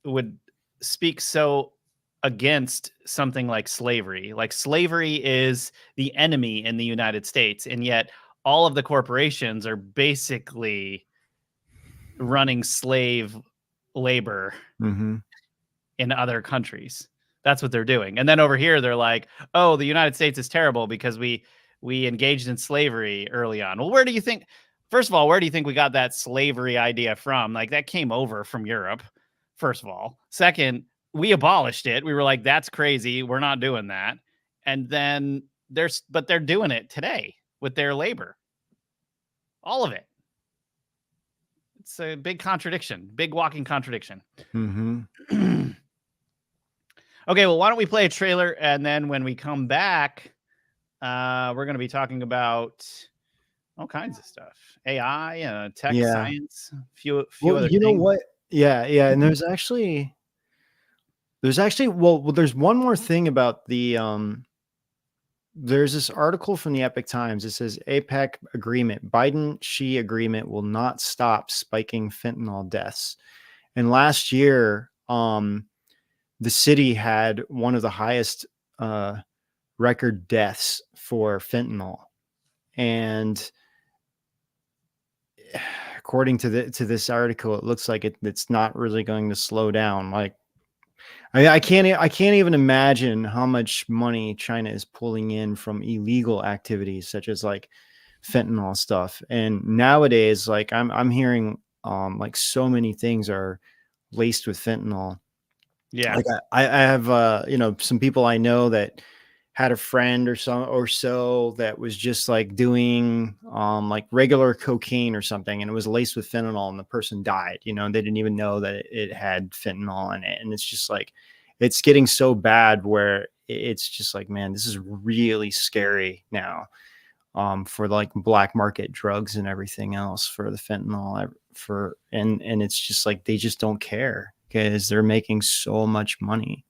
[SPEAKER 1] would speak so against something like slavery. Like slavery is the enemy in the United States, and yet all of the corporations are basically running slave labor
[SPEAKER 2] Mm-hmm.
[SPEAKER 1] in other countries. That's what they're doing. And then over here, they're like, oh, the United States is terrible because we we engaged in slavery early on. Well, where do you think, first of all, where do you think we got that slavery idea from? Like, that came over from Europe, first of all. Second, we abolished it. We were like, that's crazy. We're not doing that. And then they're doing it today with their labor. All of it. It's a big contradiction, big walking contradiction.
[SPEAKER 2] Mm-hmm.
[SPEAKER 1] Okay, well, why don't we play a trailer, and then when we come back, we're going to be talking about all kinds of stuff, AI, tech, science, few other
[SPEAKER 2] you know
[SPEAKER 1] things.
[SPEAKER 2] what? Yeah, and there's actually there's one more thing about the there's this article from the Epic Times. It says Apec agreement, Biden-Xi agreement will not stop spiking fentanyl deaths. And last year, the city had one of the highest record deaths for fentanyl. And according to this article, it looks like it's not really going to slow down. Like, I can't even imagine how much money China is pulling in from illegal activities such as like fentanyl stuff. And nowadays, like I'm hearing like so many things are laced with fentanyl.
[SPEAKER 1] Yeah.
[SPEAKER 2] Like I have some people I know that had a friend or so that was just like doing like regular cocaine or something, and it was laced with fentanyl, and the person died. They didn't even know that it had fentanyl in it. And it's just like, it's getting so bad where it's just like, man, this is really scary now for like black market drugs and everything else for the fentanyl and it's just like, they just don't care because they're making so much money.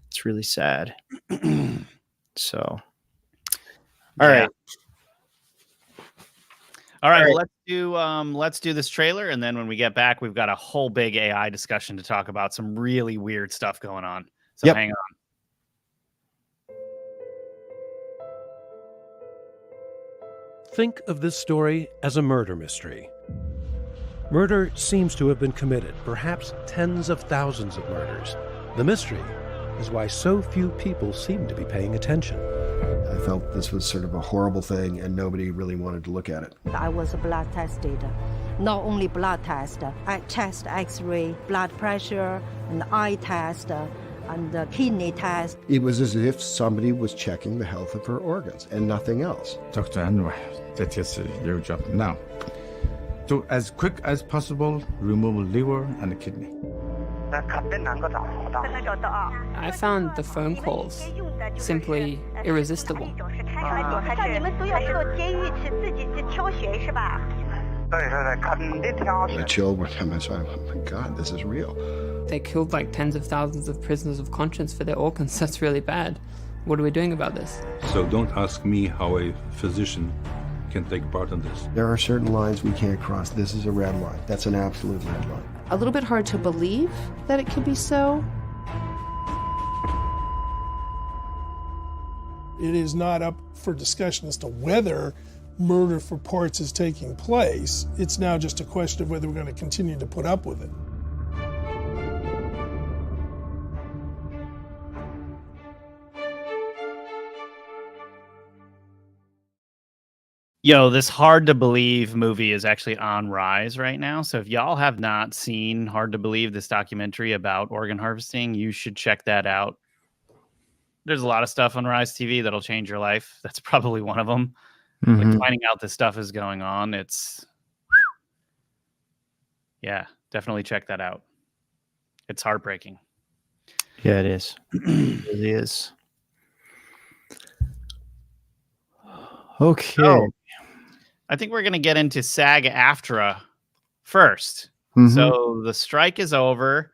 [SPEAKER 2] It's really sad. So, all right.
[SPEAKER 1] Well, let's do this trailer, and then when we get back, we've got a whole big AI discussion to talk about, some really weird stuff going on. So hang on.
[SPEAKER 8] Think of this story as a murder mystery. Murder seems to have been committed, perhaps tens of thousands of murders. The mystery is why so few people seem to be paying attention.
[SPEAKER 9] I felt this was sort of a horrible thing and nobody really wanted to look at it.
[SPEAKER 10] I was blood tested. Not only blood test, chest x-ray, blood pressure, an eye test, and a kidney test.
[SPEAKER 9] It was as if somebody was checking the health of her organs and nothing else.
[SPEAKER 11] Dr. Anwar, that is your job now. To, as quick as possible, remove liver and the kidney.
[SPEAKER 12] I found the phone calls simply irresistible.
[SPEAKER 9] The chill would come inside. Oh my God, this is real.
[SPEAKER 12] They killed like tens of thousands of prisoners of conscience for their organs. That's really bad. What are we doing about this?
[SPEAKER 11] So don't ask me how a physician can take part in this.
[SPEAKER 9] There are certain lines we can't cross. This is a red line. That's an absolute red line.
[SPEAKER 13] A little bit hard to believe that it could be so.
[SPEAKER 14] It is not up for discussion as to whether murder for parts is taking place. It's now just a question of whether we're going to continue to put up with it.
[SPEAKER 1] Yo, this Hard to Believe movie is actually on Rise right now. So if y'all have not seen Hard to Believe, this documentary about organ harvesting, you should check that out. There's a lot of stuff on Rise TV that'll change your life. That's probably one of them. Like finding out this stuff is going on. It's, yeah, definitely check that out. It's heartbreaking.
[SPEAKER 2] Yeah, it is. It really is. Okay.
[SPEAKER 1] So, I think we're going to get into SAG-AFTRA first. So the strike is over.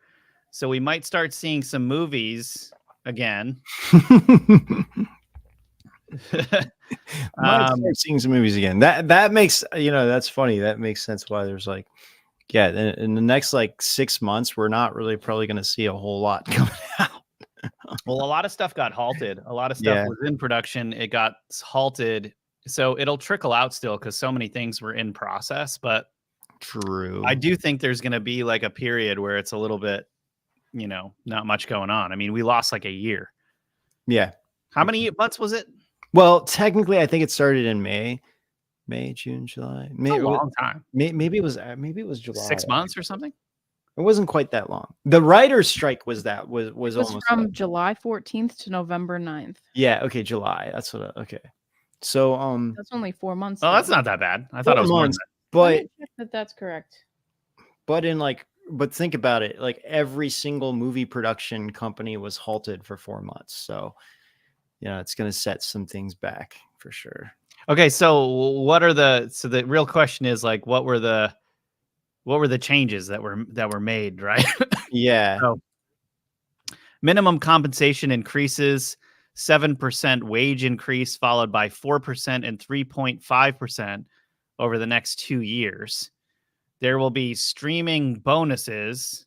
[SPEAKER 1] So we might start seeing some movies again.
[SPEAKER 2] Might start seeing some movies again. That makes, that's funny. That makes sense why there's like, yeah, in the next like 6 months, we're not really probably going to see a whole lot coming out.
[SPEAKER 1] Well, a lot of stuff got halted. A lot of stuff was in production. It got halted. So it'll trickle out still because so many things were in process. But
[SPEAKER 2] true,
[SPEAKER 1] I do think there's going to be like a period where it's a little bit, not much going on. I mean, we lost like a year.
[SPEAKER 2] Yeah.
[SPEAKER 1] How many months was it?
[SPEAKER 2] Well, technically, I think it started in May, June, July.
[SPEAKER 1] It's a long time.
[SPEAKER 2] Maybe it was July.
[SPEAKER 1] 6 months or something.
[SPEAKER 2] It wasn't quite that long. The writers' strike was
[SPEAKER 3] It was
[SPEAKER 2] almost
[SPEAKER 3] from July 14th to November 9th.
[SPEAKER 2] Yeah. Okay. July. That's what. Okay. So
[SPEAKER 3] That's only 4 months.
[SPEAKER 1] Oh,
[SPEAKER 3] though.
[SPEAKER 1] that's not that bad. I thought it was more than that.
[SPEAKER 3] Let
[SPEAKER 2] But
[SPEAKER 3] me check that's correct.
[SPEAKER 2] but think about it. Like every single movie production company was halted for 4 months. So it's going to set some things back for sure.
[SPEAKER 1] Okay, so the real question is like what were the changes that were made, right?
[SPEAKER 2] Yeah.
[SPEAKER 1] So, minimum compensation increases, 7% wage increase followed by 4% and 3.5% over the next 2 years. There will be streaming bonuses,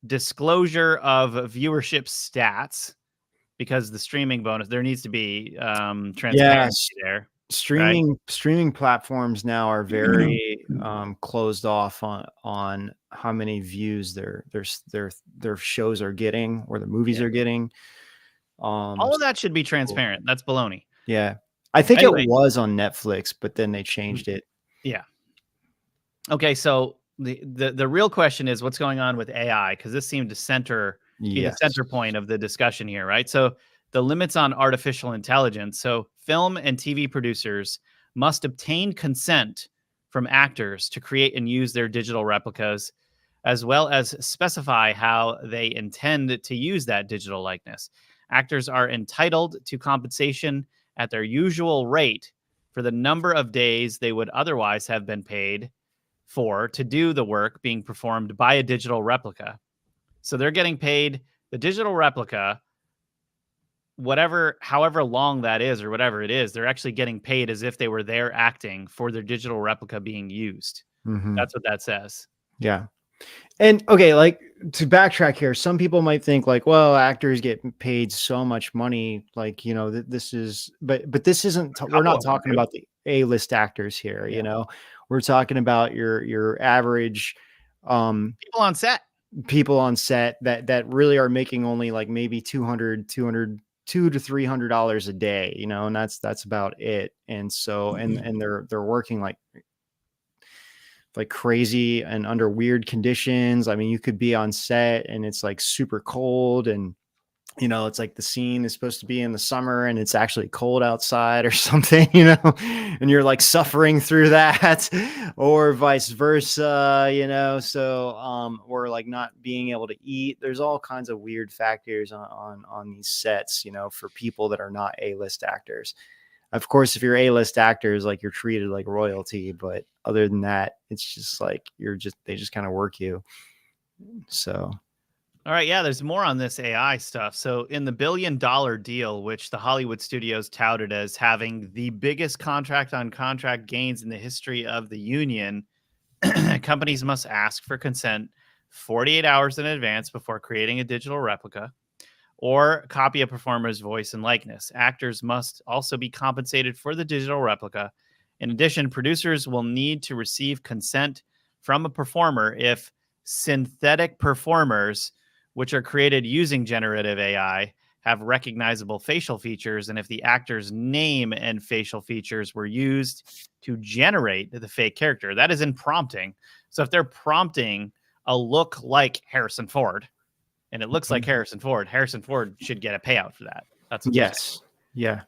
[SPEAKER 1] disclosure of viewership stats, because the streaming bonus, there needs to be transparency there.
[SPEAKER 2] Streaming platforms now are very closed off on how many views their shows are getting or the movies are getting.
[SPEAKER 1] All of that should be transparent. That's baloney.
[SPEAKER 2] Yeah. I think
[SPEAKER 1] Anyway.
[SPEAKER 2] it was on Netflix, but then they changed it.
[SPEAKER 1] Yeah. Okay, so the real question is what's going on with AI, because this seemed to be the center point of the discussion here, right? So the limits on artificial intelligence. So film and TV producers must obtain consent from actors to create and use their digital replicas, as well as specify how they intend to use that digital likeness. Actors are entitled to compensation at their usual rate for the number of days they would otherwise have been paid for to do the work being performed by a digital replica. So they're getting paid the digital replica, however long that is or whatever it is, they're actually getting paid as if they were there acting for their digital replica being used.
[SPEAKER 2] Mhm.
[SPEAKER 1] That's what that says.
[SPEAKER 2] Yeah. And okay, like to backtrack here, some people might think like, well, actors get paid so much money, like, this is, but this isn't, we're not talking about the A-list actors here, we're talking about your average
[SPEAKER 1] people on set
[SPEAKER 2] that really are making only like maybe $200 to $300 a day, and that's about it. And so, and they're working like crazy and under weird conditions. I mean, you could be on set and it's like super cold, and it's like the scene is supposed to be in the summer and it's actually cold outside or something, and you're like suffering through that, or vice versa, so or like not being able to eat. There's all kinds of weird factors on these sets, for people that are not A-list actors. Of course, if you're A-list actors, like you're treated like royalty, but other than that, it's just like they just kind of work you. So,
[SPEAKER 1] all right, yeah, there's more on this AI stuff. So, in the $1 billion deal, which the Hollywood studios touted as having the biggest contract-on-contract gains in the history of the union, companies must ask for consent 48 hours in advance before creating a digital replica or copy a performer's voice and likeness. Actors must also be compensated for the digital replica. In addition, producers will need to receive consent from a performer if synthetic performers, which are created using generative AI, have recognizable facial features, and if the actor's name and facial features were used to generate the fake character. That is in prompting. So if they're prompting a look like Harrison Ford, and it looks like Harrison Ford should get a payout for that. That's what
[SPEAKER 2] yes. Yeah.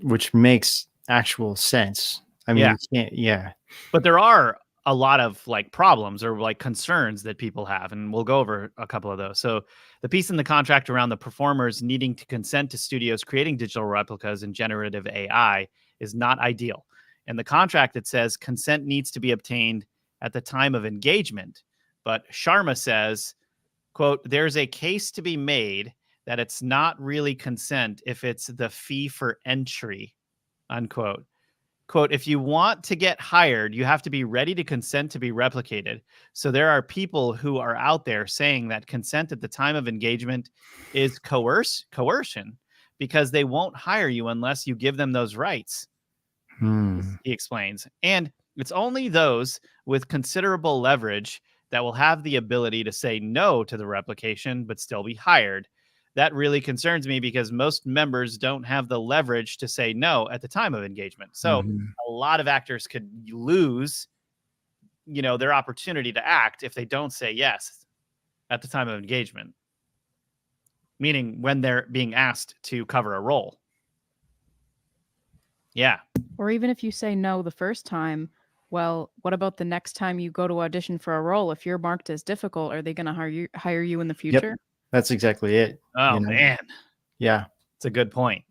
[SPEAKER 2] Which makes actual sense. I mean, yeah.
[SPEAKER 1] But there are a lot of like problems or like concerns that people have, and we'll go over a couple of those. So the piece in the contract around the performers needing to consent to studios creating digital replicas and generative AI is not ideal. In the contract, it says consent needs to be obtained at the time of engagement. But Sharma says, quote, there's a case to be made that it's not really consent if it's the fee for entry, unquote. Quote, if you want to get hired, you have to be ready to consent to be replicated. So there are people who are out there saying that consent at the time of engagement is coercion because they won't hire you unless you give them those rights, he explains. And it's only those with considerable leverage that will have the ability to say no to the replication but still be hired. that really concerns me because most members don't have the leverage to say no at the time of engagement. So a lot of actors could lose, their opportunity to act if they don't say yes at the time of engagement. Meaning when they're being asked to cover a role. Yeah.
[SPEAKER 3] Or even if you say no the first time, well, what about the next time you go to audition for a role? If you're marked as difficult, are they going to hire you in the future?
[SPEAKER 2] Yep. That's exactly it.
[SPEAKER 1] Oh, man.
[SPEAKER 2] Yeah.
[SPEAKER 1] It's a good point.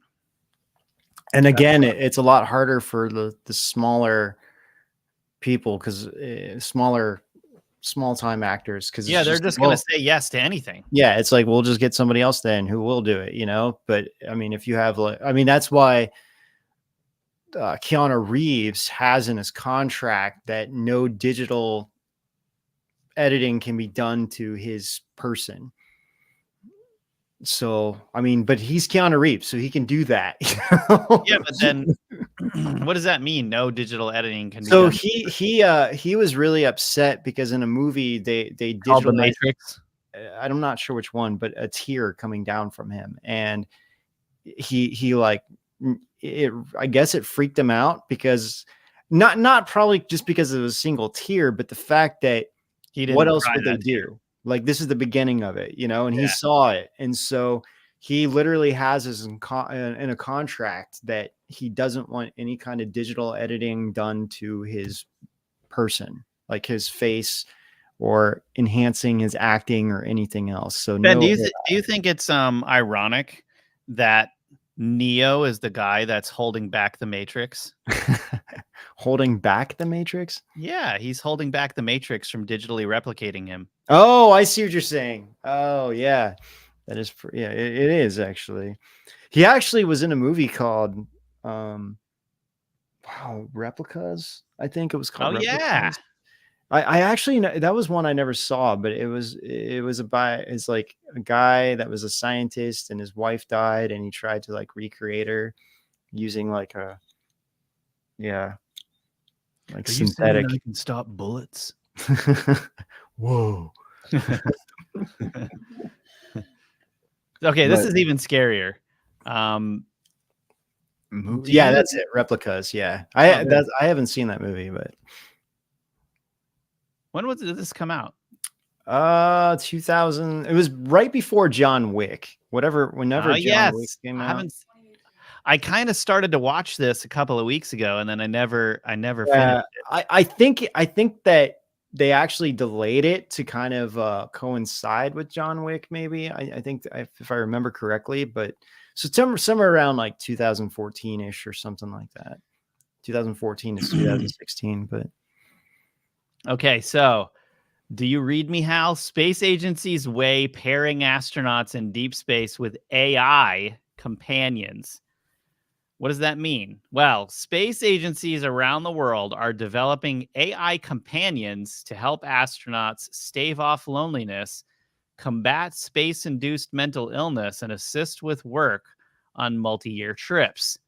[SPEAKER 2] And again, it's a lot harder for the smaller people because small time actors. Because
[SPEAKER 1] they're just going to say yes to anything.
[SPEAKER 2] Yeah. It's like, we'll just get somebody else then who will do it, But I mean, if you have that's why Keanu Reeves has in his contract that no digital editing can be done to his person. So, I mean, but he's Keanu Reeves, so he can do that.
[SPEAKER 1] Yeah, but then what does that mean? No digital editing can be
[SPEAKER 2] so
[SPEAKER 1] done?
[SPEAKER 2] he was really upset because in a movie they
[SPEAKER 1] Called The
[SPEAKER 2] digitalized,
[SPEAKER 1] Matrix.
[SPEAKER 2] I'm not sure which one, but a tear coming down from him, and he like it. I guess it freaked him out because not probably just because it was a single tear, but the fact that
[SPEAKER 1] he didn't.
[SPEAKER 2] What else would they do? Like, this is the beginning of it, and he saw it. And so he literally has this in a contract that he doesn't want any kind of digital editing done to his person, like his face or enhancing his acting or anything else. So
[SPEAKER 1] Ben, do you think it's ironic that Neo is the guy that's holding back the Matrix?
[SPEAKER 2] Holding back the Matrix?
[SPEAKER 1] Yeah, he's holding back the Matrix from digitally replicating him.
[SPEAKER 2] Oh, I see what you're saying. Oh, yeah. That is, it is actually. He actually was in a movie called, Replicas. I think it was called.
[SPEAKER 1] Oh,
[SPEAKER 2] Replicas.
[SPEAKER 1] yeah.
[SPEAKER 2] I actually know that was one I never saw, but it's like a guy that was a scientist and his wife died and he tried to like recreate her using like synthetic.
[SPEAKER 1] You can stop bullets.
[SPEAKER 2] Whoa.
[SPEAKER 1] Okay, this is even scarier.
[SPEAKER 2] That's it. Replicas. Yeah, I haven't seen that movie, but
[SPEAKER 1] when did this come out?
[SPEAKER 2] 2000. It was right before John Wick. Whenever John Wick came out.
[SPEAKER 1] I kind of started to watch this a couple of weeks ago, and then I never finished it.
[SPEAKER 2] I think that they actually delayed it to kind of coincide with John Wick. Maybe I think if I remember correctly, but so somewhere around like 2014-ish or something like that. 2014 to 2016, but.
[SPEAKER 1] Okay, so do you read me, Hal? Space agencies weigh pairing astronauts in deep space with AI companions. What does that mean? Well, space agencies around the world are developing AI companions to help astronauts stave off loneliness, combat space-induced mental illness, and assist with work on multi-year trips.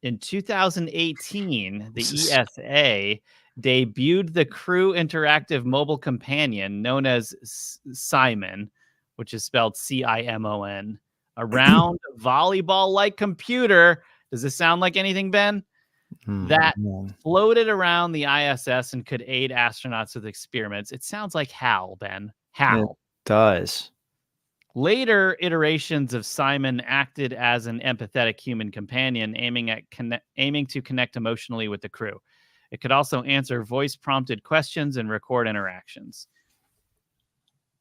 [SPEAKER 1] In 2018, the ESA debuted the Crew Interactive Mobile Companion, known as Simon, which is spelled CIMON, a round volleyball-like computer. Does this sound like anything, Ben? That floated around the ISS and could aid astronauts with experiments. It sounds like HAL, Ben. HAL.
[SPEAKER 2] It does.
[SPEAKER 1] Later iterations of Simon acted as an empathetic human companion, aiming to connect emotionally with the crew. It could also answer voice-prompted questions and record interactions.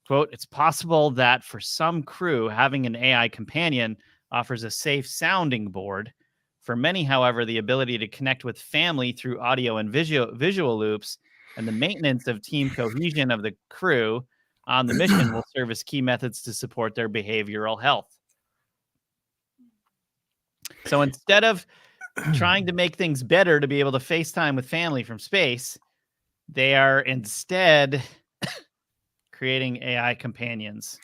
[SPEAKER 1] Quote, it's possible that for some crew, having an AI companion offers a safe sounding board. For many, however, the ability to connect with family through audio and visual loops and the maintenance of team cohesion of the crew on the mission will serve as key methods to support their behavioral health. So instead of trying to make things better to be able to FaceTime with family from space, they are instead creating AI companions.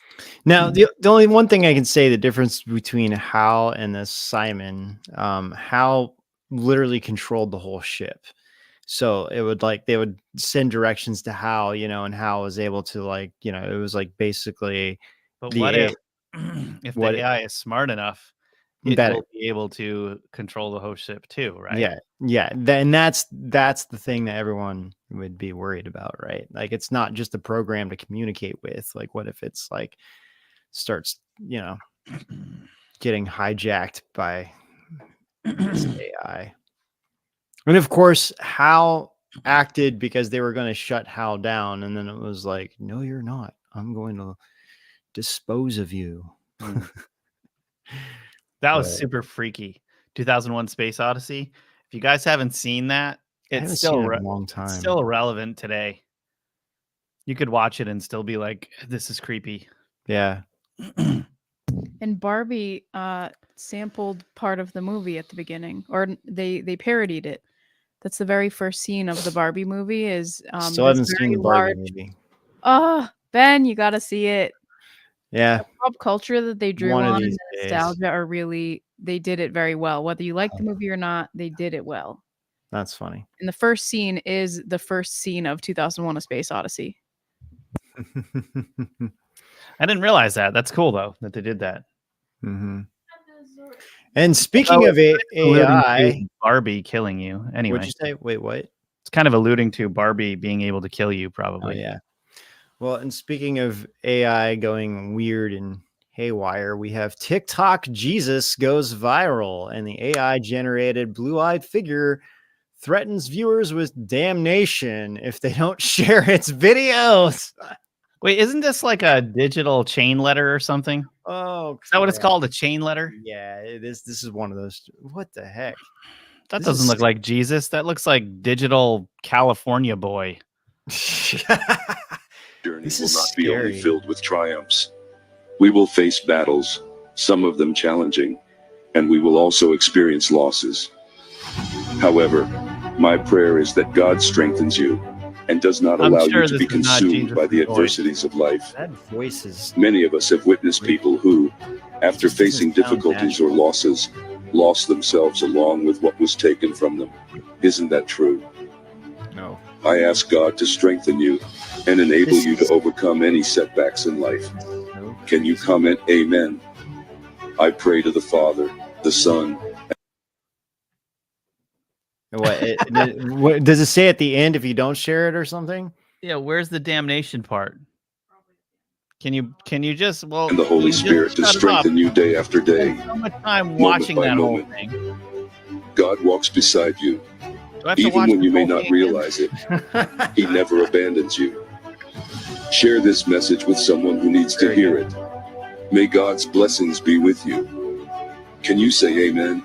[SPEAKER 2] Now, the only one thing I can say, the difference between HAL and the Simon, HAL literally controlled the whole ship. So it would they would send directions to HAL, and HAL was able to it was like basically.
[SPEAKER 1] But what if if
[SPEAKER 2] What
[SPEAKER 1] the
[SPEAKER 2] it-
[SPEAKER 1] AI is smart enough, it
[SPEAKER 2] That
[SPEAKER 1] will be able to control the host ship too, right?
[SPEAKER 2] Yeah. Then that's the thing that everyone would be worried about, right? Like it's not just a program to communicate with. Like what if it's like starts, getting hijacked by this AI? And of course, Hal acted because they were going to shut Hal down, and then it was like, no, you're not. I'm going to dispose of you.
[SPEAKER 1] That was super freaky. 2001 Space Odyssey. If you guys haven't seen that,
[SPEAKER 2] I
[SPEAKER 1] it's
[SPEAKER 2] haven't
[SPEAKER 1] still
[SPEAKER 2] seen it in a long time.
[SPEAKER 1] it's still relevant today. You could watch it and still be like, this is creepy.
[SPEAKER 2] Yeah.
[SPEAKER 3] And Barbie sampled part of the movie at the beginning, or they parodied it. That's the very first scene of the Barbie movie. Is
[SPEAKER 2] Still haven't seen the Barbie movie.
[SPEAKER 3] Oh, Ben, you got to see it.
[SPEAKER 2] Yeah.
[SPEAKER 3] The pop culture that they drew
[SPEAKER 2] One of
[SPEAKER 3] on and
[SPEAKER 2] these
[SPEAKER 3] the
[SPEAKER 2] days.
[SPEAKER 3] nostalgia are really, they did it very well. Whether you like the movie or not, they did it well.
[SPEAKER 2] That's funny.
[SPEAKER 3] And the first scene is the first scene of 2001: A Space Odyssey.
[SPEAKER 1] I didn't realize that. That's cool though that they did that.
[SPEAKER 2] Mm-hmm. And speaking of
[SPEAKER 1] alluding
[SPEAKER 2] AI,
[SPEAKER 1] to Barbie killing you. Anyway,
[SPEAKER 2] what'd you say? Wait, what?
[SPEAKER 1] It's kind of alluding to Barbie being able to kill you, probably.
[SPEAKER 2] Oh, yeah. Well, and speaking of AI going weird and haywire, we have TikTok Jesus goes viral, and the AI-generated blue-eyed figure threatens viewers with damnation if they don't share its videos.
[SPEAKER 1] Wait, isn't this like a digital chain letter or something?
[SPEAKER 2] Oh,
[SPEAKER 1] is that what it's called? A chain letter?
[SPEAKER 2] Yeah, it is. This is one of those. What the heck?
[SPEAKER 1] That doesn't look like Jesus. That looks like digital California boy.
[SPEAKER 15] Journey
[SPEAKER 2] This
[SPEAKER 15] will
[SPEAKER 2] is
[SPEAKER 15] not be only
[SPEAKER 2] scary.
[SPEAKER 15] filled with triumphs. We will face battles, some of them challenging, and we will also experience losses. However, my prayer is that God strengthens you and does not
[SPEAKER 1] I'm
[SPEAKER 15] allow
[SPEAKER 1] sure
[SPEAKER 15] you to
[SPEAKER 1] this
[SPEAKER 15] be
[SPEAKER 1] is not
[SPEAKER 15] consumed by the
[SPEAKER 1] Jesus' voice.
[SPEAKER 15] adversities of life.
[SPEAKER 2] That voice is.
[SPEAKER 15] Many of us have witnessed people who, after
[SPEAKER 2] just doesn't
[SPEAKER 15] facing
[SPEAKER 2] sound
[SPEAKER 15] difficulties or losses, lost themselves along with what was taken from them. Isn't that true?
[SPEAKER 2] No.
[SPEAKER 15] I ask God to strengthen you and enable you to overcome any setbacks in life. Can you comment amen? I pray to the Father, the Son.
[SPEAKER 2] What does it say at the end if you don't share it or something?
[SPEAKER 1] Yeah, where's the damnation part? Can you just
[SPEAKER 15] And the Holy
[SPEAKER 1] you just
[SPEAKER 15] Spirit to
[SPEAKER 1] shut it
[SPEAKER 15] strengthen
[SPEAKER 1] up?
[SPEAKER 15] you day after day.
[SPEAKER 1] So much time
[SPEAKER 15] Moment
[SPEAKER 1] watching
[SPEAKER 15] by
[SPEAKER 1] that whole
[SPEAKER 15] moment.
[SPEAKER 1] thing.
[SPEAKER 15] God walks beside you.
[SPEAKER 1] Do I have to
[SPEAKER 15] Even
[SPEAKER 1] watch
[SPEAKER 15] when
[SPEAKER 1] the
[SPEAKER 15] you may
[SPEAKER 1] whole
[SPEAKER 15] not
[SPEAKER 1] thing
[SPEAKER 15] realize it, He never abandons you. Share this message with someone who needs to hear it. May God's blessings be with you. Can you say amen?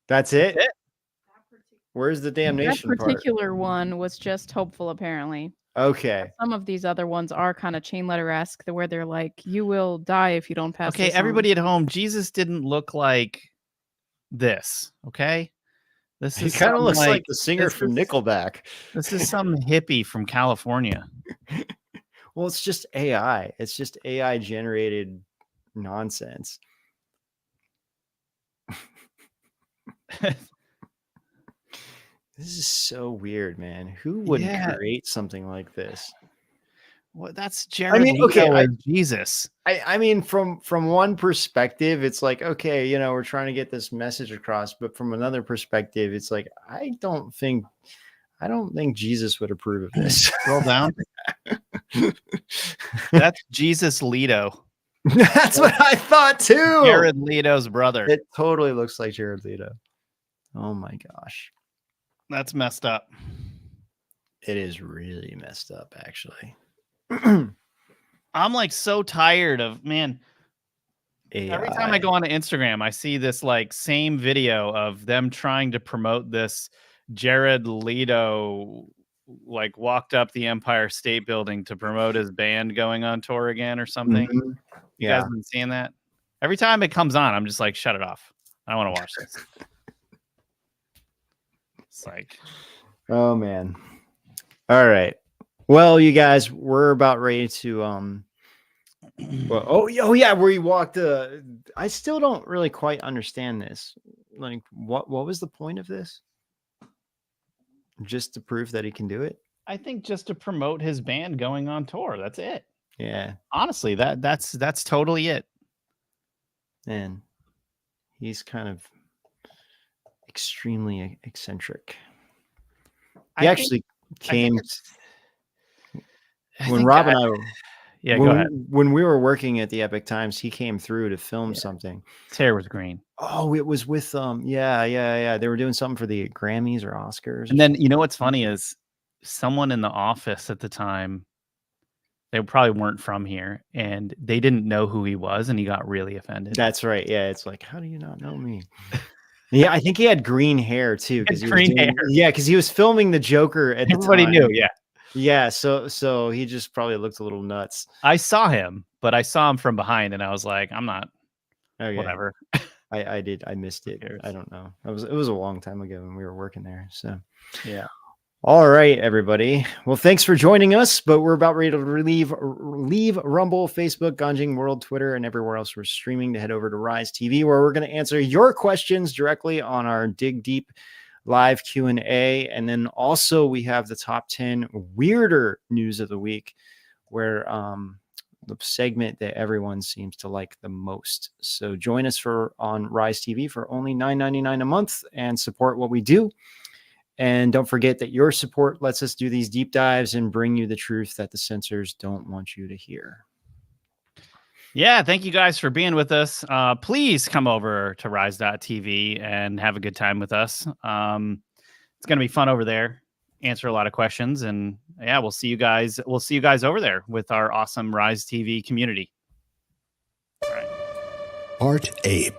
[SPEAKER 2] That's it? Where's the
[SPEAKER 3] That
[SPEAKER 2] damnation part?
[SPEAKER 3] particular one was just hopeful, apparently.
[SPEAKER 2] Okay.
[SPEAKER 3] Some of these other ones are kind of chain letter-esque, where they're like, "You will die if you don't pass."
[SPEAKER 1] Okay,
[SPEAKER 3] this on."
[SPEAKER 1] everybody at home, Jesus didn't look like this. Okay, this
[SPEAKER 2] He
[SPEAKER 1] is
[SPEAKER 2] kind of
[SPEAKER 1] some,
[SPEAKER 2] looks like the singer
[SPEAKER 1] this
[SPEAKER 2] from
[SPEAKER 1] is-
[SPEAKER 2] Nickelback.
[SPEAKER 1] This is some hippie from California.
[SPEAKER 2] Well, it's just AI. It's just AI generated nonsense. This is so weird, man. Who would
[SPEAKER 1] Yeah.
[SPEAKER 2] create something like this?
[SPEAKER 1] Well, that's Jared
[SPEAKER 2] mean, okay,
[SPEAKER 1] Leto as Jesus.
[SPEAKER 2] I mean, from one perspective, it's like, okay, we're trying to get this message across, but from another perspective, it's like, I don't think Jesus would approve of this.
[SPEAKER 1] Scroll down. That's Jesus Leto.
[SPEAKER 2] That's what I thought too.
[SPEAKER 1] Jared Leto's brother.
[SPEAKER 2] It totally looks like Jared Leto. Oh my gosh.
[SPEAKER 1] That's messed up.
[SPEAKER 2] It is really messed up, actually.
[SPEAKER 1] I'm like so tired of, man. Every time I go onto Instagram, I see this like same video of them trying to promote this Jared Leto like walked up the Empire State Building to promote his band going on tour again or something.
[SPEAKER 2] Mhm.
[SPEAKER 1] You
[SPEAKER 2] Yeah.
[SPEAKER 1] guys been seeing that? Every time it comes on, I'm just like, shut it off. I don't want to watch this. It's like,
[SPEAKER 2] Oh man. All right. Well, you guys, we're about ready to well, oh yeah, where you walked I still don't really quite understand this. Like what was the point of this? Just to prove that he can do it?
[SPEAKER 1] I think just to promote his band going on tour. That's it.
[SPEAKER 2] Yeah.
[SPEAKER 1] Honestly, that's totally it.
[SPEAKER 2] And he's kind of extremely eccentric. He actually came when Rob and I were,
[SPEAKER 1] yeah, go ahead.
[SPEAKER 2] when we were working at the Epic Times, he came through to film something.
[SPEAKER 1] His hair was green.
[SPEAKER 2] Oh, it was with yeah. They were doing something for the Grammys or Oscars.
[SPEAKER 1] And then you know what's funny is someone in the office at the time, they probably weren't from here, and they didn't know who he was, and he got really offended.
[SPEAKER 2] That's right. Yeah, it's like, how do you not know me? Yeah, I think he had green hair too.
[SPEAKER 1] Green hair.
[SPEAKER 2] Yeah, because he was filming the Joker at the time.
[SPEAKER 1] Everybody knew. Yeah.
[SPEAKER 2] Yeah, so he just probably looked a little nuts.
[SPEAKER 1] I saw him, but I saw him from behind, and I was like, I'm not.
[SPEAKER 2] Okay.
[SPEAKER 1] Whatever.
[SPEAKER 2] I missed it. I don't know. It was a long time ago when we were working there. So
[SPEAKER 1] yeah.
[SPEAKER 2] All right, everybody. Well, thanks for joining us, but we're about ready to leave Rumble, Facebook, Ganjing World, Twitter, and everywhere else we're streaming to head over to Rise TV, where we're going to answer your questions directly on our Dig Deep live Q&A. And then also we have the top 10 weirder news of the week, where the segment that everyone seems to like the most. So join us on Rise TV for only $9.99 a month and support what we do. And don't forget that your support lets us do these deep dives and bring you the truth that the censors don't want you to hear.
[SPEAKER 1] Yeah, thank you guys for being with us. Please come over to rise.tv and have a good time with us. It's going to be fun over there. Answer a lot of questions, and yeah, we'll see you guys. We'll see you guys over there with our awesome Rise TV community. All right.
[SPEAKER 16] Part ape.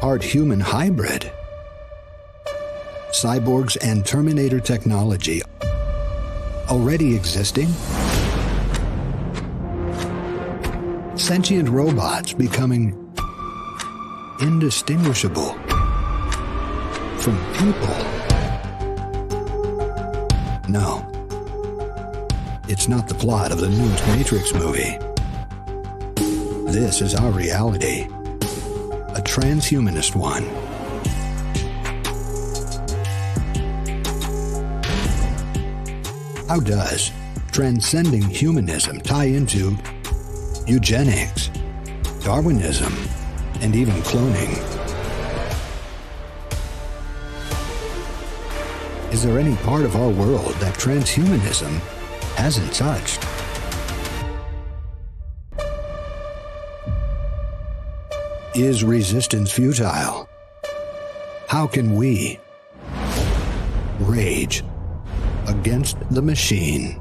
[SPEAKER 16] Part human hybrid. Cyborgs and Terminator technology already existing. Sentient robots becoming indistinguishable from people. No, it's not the plot of the newest Matrix movie. This is our reality, a transhumanist one. How does transcending humanism tie into eugenics, Darwinism, and even cloning? Is there any part of our world that transhumanism hasn't touched? Is resistance futile? How can we rage against the machine?